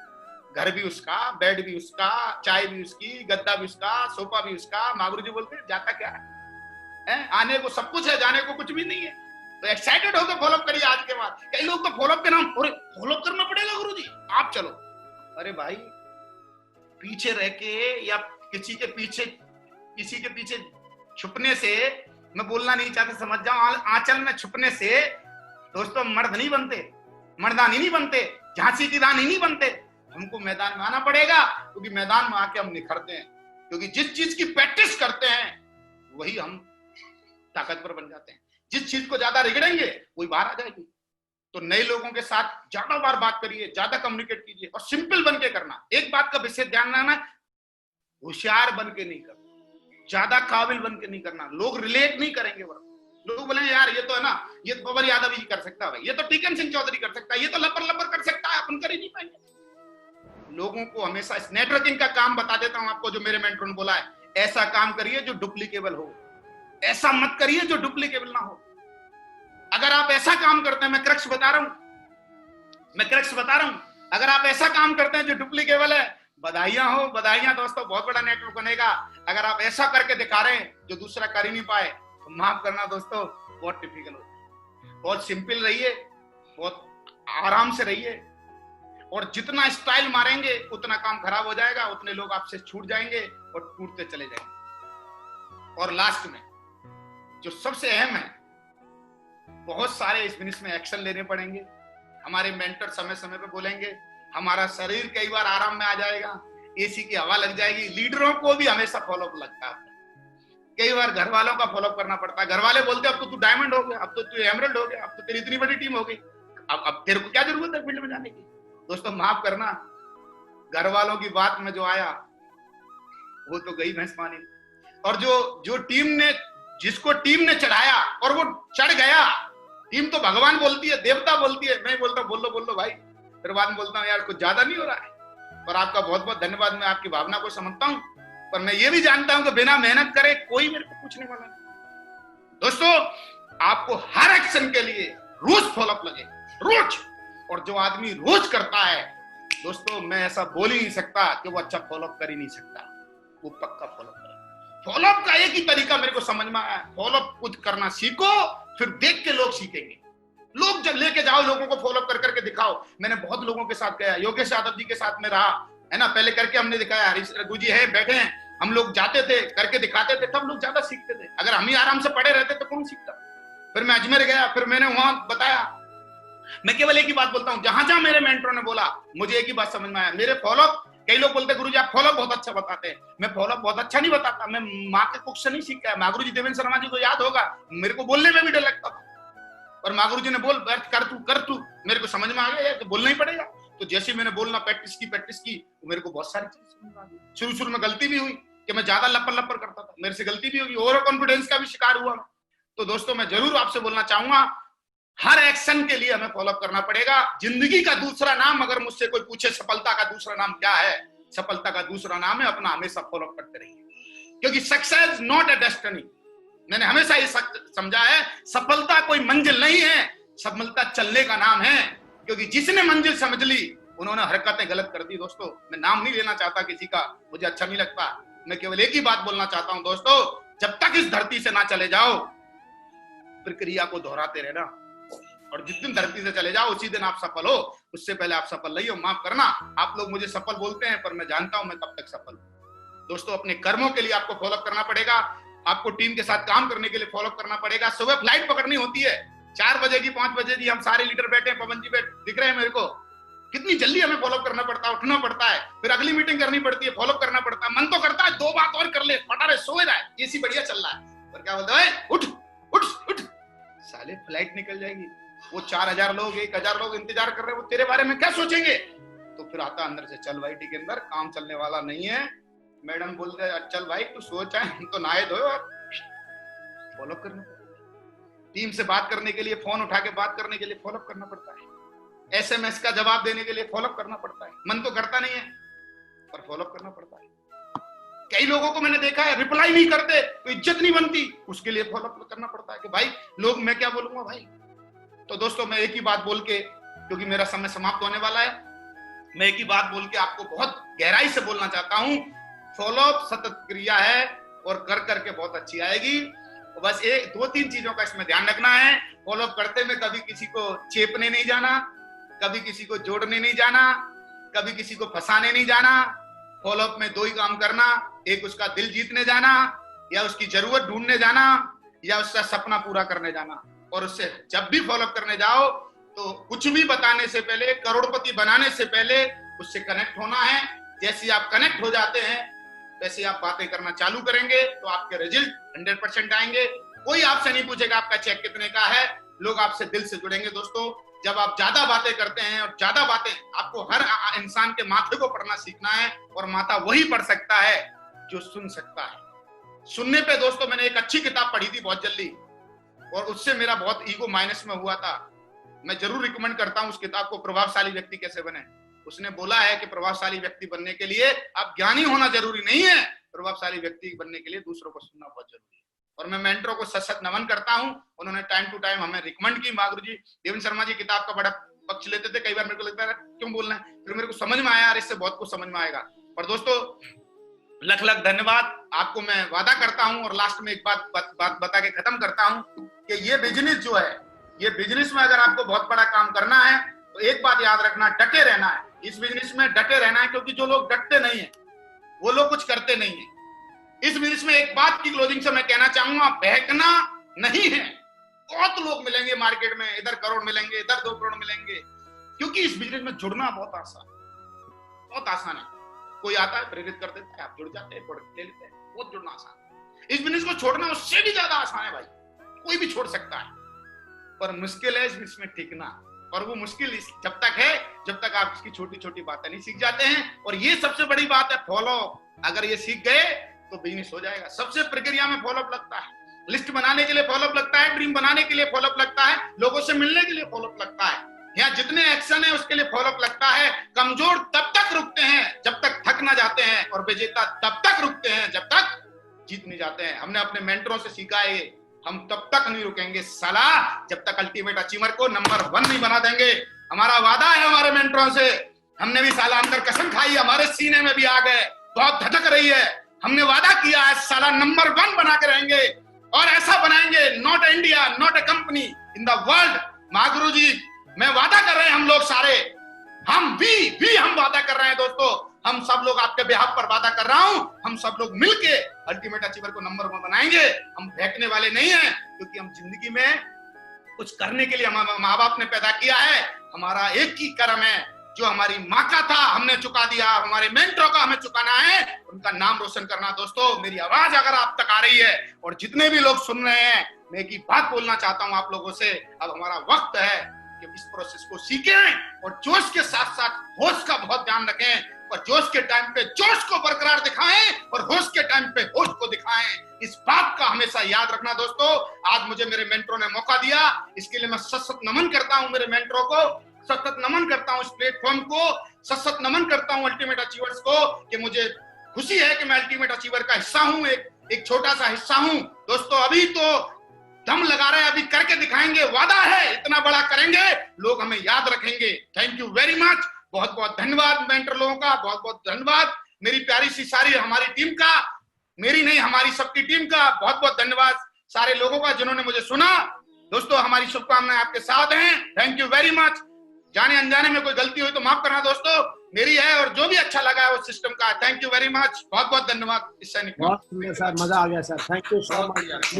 घर भी उसका, बेड भी उसका, चाय भी उसकी, गद्दा भी उसका, सोफा भी उसका। मागुरू जी बोलते हैं जाता क्या है? आने को सब कुछ है, जाने को कुछ भी नहीं है। तो एक्साइटेड होकर फॉलोअप करिए आज के बाद। कई लोग तो फॉलोअप के नाम, फॉलोअप करना पड़ेगा गुरुजी, अरे भाई, पीछे रह के या किसी के पीछे छुपने से, मैं बोलना नहीं चाहता, समझ जाओ, आंचल में छुपने से दोस्तों मर्द नहीं बनते, मर्दानी नहीं बनते, झांसी की रानी नहीं बनते। हमको मैदान में आना पड़ेगा, क्योंकि मैदान में आके हम निखरते हैं, क्योंकि जिस चीज की प्रैक्टिस करते हैं वही हम ताकतवर बन जाते हैं। जिस चीज को ज्यादा रिगड़ेंगे वही बाहर आ जाएगी। तो नए लोगों के साथ ज्यादा बार बात करिए, ज्यादा कम्युनिकेट कीजिए, और सिंपल बन के करना। एक बात का विशेष ध्यान रखना, होशियार बन के नहीं करना, ज्यादा काबिल बन के नहीं करना। लोग रिलेट नहीं करेंगे, लोग बोलेंगे यार ये तो है ना, ये तो पवन यादव ही कर सकता है भाई, ये तो टीकन सिंह चौधरी कर सकता है, ये तो लपर लपर कर सकता है, अपन कर ही नहीं पाएंगे। लोगों को हमेशा इस नेटवर्किंग का काम बता देता हूं आपको, जो मेरे मेंटर ने बोला है, ऐसा काम करिए जो डुप्लीकेबल हो, ऐसा मत करिए जो डुप्लीकेबल ना हो। अगर आप ऐसा काम करते हैं, मैं क्रक्स बता रहा हूं, अगर आप ऐसा काम करते हैं जो डुप्लीकेबल है, बधाइयां दोस्तों, बहुत बड़ा नेटवर्क बनेगा। अगर आप ऐसा करके दिखा रहे हैं जो दूसरा कर ही नहीं पाए, तो माफ करना दोस्तों, बहुत टिपिकल होता है। बहुत सिंपल रहिए, बहुत आराम से रहिए, और जितना स्टाइल मारेंगे उतना काम खराब हो जाएगा, उतने लोग आपसे छूट जाएंगे और टूटते चले जाएंगे। और लास्ट में जो सबसे अहम है, बहुत सारे इस बिजनेस में एक्शन लेने पड़ेंगे। हमारे मेंटर समय समय पे बोलेंगे, हमारा शरीर कई बार आराम में आ जाएगा, एसी की हवा लग जाएगी। लीडरों को भी हमेशा फॉलोअप लगता है, कई बार घर वालों का फॉलोअप करना पड़ता है। घर वाले बोलते अब तो तू डायमंड हो गया, अब तो तू एमरल्ड हो गया, अब तो तेरी इतनी बड़ी टीम हो गई, अब तेरे को क्या जरूरत है फील्ड में जाने की। दोस्तों माफ करना, घर वालों की बात में जो आया वो तो गई भैंस पानी। और जो टीम ने, जिसको टीम ने चढ़ाया और वो चढ़ गया, टीम तो भगवान बोलती है, देवता बोलती है, मैं बोलता बोल लो भाई, फिर बाद में बोलता हूँ यार कुछ ज्यादा नहीं हो रहा है। और आपका बहुत बहुत धन्यवाद, मैं आपकी भावना को समझता हूँ, पर मैं ये भी जानता हूं कि बिना मेहनत करे कोई मेरे को पूछने वाला नहीं। दोस्तों आपको हर एक्शन के लिए रोज फॉलोअप लगे, रोज। और जो आदमी रोज करता है दोस्तों, मैं ऐसा बोल ही नहीं सकता कि वो अच्छा फॉलोअप कर ही नहीं सकता, वो पक्का फॉलोअप करे। फॉलोअप का एक ही तरीका मेरे को समझ में आया, फॉलोअप खुद करना सीखो, फिर देख के लोग सीखेंगे। लोग जब लेके जाओ, लोगों को फॉलोअप कर करके दिखाओ। मैंने बहुत लोगों के साथ गया, योगेश यादव जी के साथ में रहा है ना, पहले करके हमने दिखाया, हरीश रघु जी है बैठे हैं, हम लोग जाते थे, करके दिखाते थे, तब लोग ज्यादा सीखते थे। अगर हम ही आराम से पड़े रहते तो कौन सीखता। फिर मैं अजमेर गया, फिर मैंने वहां बताया। मैं केवल एक ही बात बोलता हूं, जहां जहां मेरे मेंटरों ने बोला, मुझे एक ही बात समझ में आया, मेरे फॉलोअप, कई लोग बोलते गुरुजी आप फॉलोअप बहुत अच्छा बताते हैं, मैं फॉलोअप बहुत अच्छा नहीं बताता, मैं माँ के कुछ से नहीं सीखा है। माँ गुरु जी देवेंद्र शर्मा जी को याद होगा, मेरे को बोलने में भी डर लगता था, और माँ गुरु जी ने बोल कर तू, मेरे को समझ में आ गया तो बोलना ही पड़ेगा। तो जैसे मैंने बोलना प्रैक्टिस की, तो मेरे को बहुत सारी चीजें समझ में आ गई। शुरू में गलती भी हुई कि मैं ज्यादा लपर करता था, मेरे से गलती भी होगी, ओवर कॉन्फिडेंस का भी शिकार हुआ। तो दोस्तों मैं जरूर आपसे बोलना चाहूंगा, हर एक्शन के लिए हमें फॉलोअप करना पड़ेगा। जिंदगी का दूसरा नाम, अगर मुझसे कोई पूछे सफलता का दूसरा नाम क्या है, सफलता का दूसरा नाम है अपना हमेशा फॉलोअप करते रहिए, क्योंकि सक्सेस नॉट ए डेस्टिनी। मैंने हमेशा ये समझा है, सफलता कोई मंजिल नहीं है, सफलता चलने का नाम है। क्योंकि जिसने मंजिल समझ ली, उन्होंने हरकतें गलत कर दी। दोस्तों मैं नाम नहीं लेना चाहता किसी का, मुझे अच्छा नहीं लगता। मैं केवल एक ही बात बोलना चाहता हूं दोस्तों, जब तक इस धरती से ना चले जाओ, प्रक्रिया को दोहराते रहना, और जिस दिन धरती से चले जाओ उसी दिन आप सफल हो। उससे पहले आप सफल नहीं हो। माफ करना, आप लोग मुझे सफल बोलते हैं, पर मैं जानता हूं मैं कब तक सफल हूं। दोस्तों अपने कर्मों के लिए आपको फॉलोअप करना पड़ेगा, आपको टीम के साथ काम करने के लिए फॉलोअप करना पड़ेगा। सुबह फ्लाइट पकड़नी होती है, 4 बजे की, 5 बजे की, हम सारे लीडर बैठे हैं, पवन जी दिख रहे हैं मेरे को, कितनी जल्दी हमें फॉलोअप करना पड़ता है, उठना पड़ता है, फिर अगली मीटिंग करनी पड़ती है, फॉलोअप करना पड़ता है। मन तो करता है 2 बात और कर ले, फटा रहे, सो रहा है, एसी बढ़िया चल रहा है, पर क्या बोलता है, उठ उठ उठ, साले फ्लाइट निकल जाएगी। वो 4000 लोग, 1000 लोग इंतजार कर रहे हैं, वो तेरे बारे में क्या सोचेंगे। तो फिर आता अंदर से, चल भाई ठीक है, अंदर काम चलने वाला नहीं है। मैडम बोलते हैं चल भाई तू सोच है, हम तो नहाए धोए, और फॉलो करना पड़ता है। टीम से बात करने के लिए, फोन उठा के बात करने के लिए फॉलो करना पड़ता है। SMS का जवाब देने के लिए फॉलो करना पड़ता है। मन तो करता नहीं है, पर फॉलो करना पड़ता है। कई लोगों को मैंने देखा है रिप्लाई नहीं करते तो इज्जत नहीं बनती, उसके लिए फॉलो करना पड़ता है कि भाई लोग, मैं क्या बोलूंगा भाई। तो दोस्तों मैं एक ही बात बोल के, क्योंकि मेरा समय समाप्त होने वाला है, मैं एक ही बात बोल के आपको बहुत गहराई से बोलना चाहता हूं, फॉलोअप सतत क्रिया है और कर करके बहुत अच्छी आएगी। तो बस 2-3 चीजों का इसमें ध्यान रखना है। फॉलोअप करते में कभी किसी को चेपने नहीं जाना, कभी किसी को जोड़ने नहीं जाना, कभी किसी को फंसाने नहीं जाना, फॉलोअप में दो ही काम करना, एक उसका दिल जीतने जाना या उसकी जरूरत ढूंढने जाना या उसका सपना पूरा करने जाना। और उससे जब भी फॉलोअप करने जाओ तो कुछ भी बताने से पहले, करोड़पति बनाने से पहले उससे कनेक्ट होना है। जैसे आप कनेक्ट हो जाते हैं वैसे आप बातें करना चालू करेंगे तो आपके रिजल्ट 100% आएंगे। कोई आपसे नहीं पूछेगा आपका चेक कितने का है, लोग आपसे दिल से जुड़ेंगे। दोस्तों, जब आप ज्यादा बातें करते हैं, और ज्यादा बातें आपको हर इंसान के माथे को पढ़ना सीखना है, और माथा वही पढ़ सकता है जो सुन सकता है। सुनने पे दोस्तों मैंने एक अच्छी किताब पढ़ी थी बहुत जल्दी, और उससे मेरा बहुत ईगो माइनस में हुआ था। मैं जरूर रिकमेंड करता हूं उस किताब को, प्रभावशाली व्यक्ति कैसे बने। उसने बोला है कि प्रभावशाली व्यक्ति बनने के लिए आप ज्ञानी होना जरूरी नहीं है, प्रभावशाली व्यक्ति बनने के लिए दूसरों को सुनना बहुत जरूरी है। और मैं मेंटरों को सत नमन करता हूं, उन्होंने टाइम टू टाइम हमें रिकमेंड की। मागुरु जी, देवेंद्र शर्मा जी किताब का बड़ा पक्ष लेते थे, कई बार मेरे को लगता है क्यों बोलना है, फिर मेरे को समझ में आया यार इससे बहुत कुछ समझ में आएगा। पर दोस्तों लख लख धन्यवाद आपको। मैं वादा करता हूं और लास्ट में एक बात बता के खत्म करता हूं कि ये बिजनेस जो है, ये बिजनेस में अगर आपको बहुत बड़ा काम करना है तो एक बात याद रखना, डटे रहना है। इस बिजनेस में डटे रहना है, क्योंकि जो लोग डटते नहीं है वो लोग कुछ करते नहीं है। इस बिजनेस में एक बात की क्लोजिंग से मैं कहना चाहूंगा, बहकना नहीं है। बहुत लोग मिलेंगे मार्केट में, इधर करोड़ मिलेंगे, इधर 2 करोड़ मिलेंगे, क्योंकि इस बिजनेस में जुड़ना बहुत आसान है। कोई आता है, प्रेरित कर देता है, आप जुड़ जाते हैं, प्रोडक्ट ले लेते हैं, बहुत जुड़ना आसान है। इस बिजनेस को छोड़ना उससे भी ज्यादा आसान है भाई, कोई भी छोड़ सकता है, पर मुश्किल है इसमें टिकना। और वो मुश्किल जब तक है जब तक आप इसकी छोटी छोटी बातें नहीं सीख जाते हैं। और ये सबसे बड़ी बात है, फॉलो। अगर ये सीख गए तो बिजनेस हो जाएगा। सबसे प्रक्रिया में फॉलोअप लगता है, लिस्ट बनाने के लिए फॉलोअप लगता है, ड्रीम बनाने के लिए फॉलोअप लगता है, लोगों से मिलने के लिए फॉलोअप लगता है, यहाँ जितने एक्शन है उसके लिए फॉलोअप लगता है। कमजोर तब तक रुकते हैं जब तक थक ना जाते हैं, और विजेता तब तक रुकते हैं जब तक जीत नहीं जाते हैं। हमने अपने मेंटरों से सीखा है, हम तब तक नहीं रुकेंगे साला जब तक अल्टीमेट अचीवर को नंबर 1 नहीं बना देंगे। हमारा वादा है हमारे मेंटरों से, हमने भी साला अंदर कसम खाई, हमारे सीने में भी आ गए, बहुत धधक रही है। हमने वादा किया है साला नंबर 1 बना के रहेंगे, और ऐसा बनाएंगे, not India, not a company, in the world. मागुरु जी, मैं वादा कर रहे हैं, हम लोग सारे, हम भी हम वादा कर रहे हैं दोस्तों, हम सब लोग आपके बिहाफ पर वादा कर रहा हूं, हम सब लोग मिलके अल्टीमेट अचीवर को नंबर 1 बनाएंगे। हम फेंकने वाले नहीं हैं, क्योंकि हम जिंदगी में कुछ करने के लिए हमारे माँ बाप ने पैदा किया है। हमारा एक ही कर्म है, जो हमारी माँ का था हमने चुका दिया, हमारे मेंटरों का हमें चुकाना है, उनका नाम रोशन करना। दोस्तों, मेरी आवाज अगर आप तक आ रही है और जितने भी लोग सुन रहे हैं, मैं एक ही बात बोलना चाहता हूं आप लोगों से, अब हमारा वक्त है कि इस प्रोसेस को सीखें और जोश के साथ साथ होश का बहुत ध्यान रखें, और जोश के टाइम पे जोश को बरकरार दिखाएं और होश के टाइम पे होश को दिखाएं। इस बात का हमेशा याद रखना दोस्तों। आज मुझे मेरे मेंटरों ने मौका दिया, इसके लिए मैं सत नमन करता हूं मेरे मेंटरों को, सतत नमन करता हूं इस प्लेटफॉर्म को, सत नमन करता हूं अल्टीमेट अचीवर्स को, कि मुझे खुशी है कि मैं अल्टीमेट अचीवर का हिस्सा हूं, एक छोटा सा हिस्सा हूं। दोस्तों, अभी तो दम लगा रहे हैं, अभी करके दिखाएंगे, वादा है इतना बड़ा करेंगे, लोग हमें याद रखेंगे। थैंक यू वेरी मच, बहुत बहुत धन्यवाद मेंटर लोगों का, बहुत बहुत धन्यवाद मेरी प्यारी सी सारी हमारी टीम का, मेरी नहीं हमारी सबकी टीम का बहुत बहुत धन्यवाद सारे लोगों का जिन्होंने मुझे सुना। दोस्तों, हमारी शुभकामनाएं आपके साथ हैं। Thank you very much. जाने अनजाने में कोई गलती हुई तो माफ करना दोस्तों, मेरी है, और जो भी अच्छा लगा है उस सिस्टम का, थैंक यू वेरी मच, बहुत बहुत धन्यवाद। इससे बहुत सुंदर सर, मजा आ गया sir, thank you so much.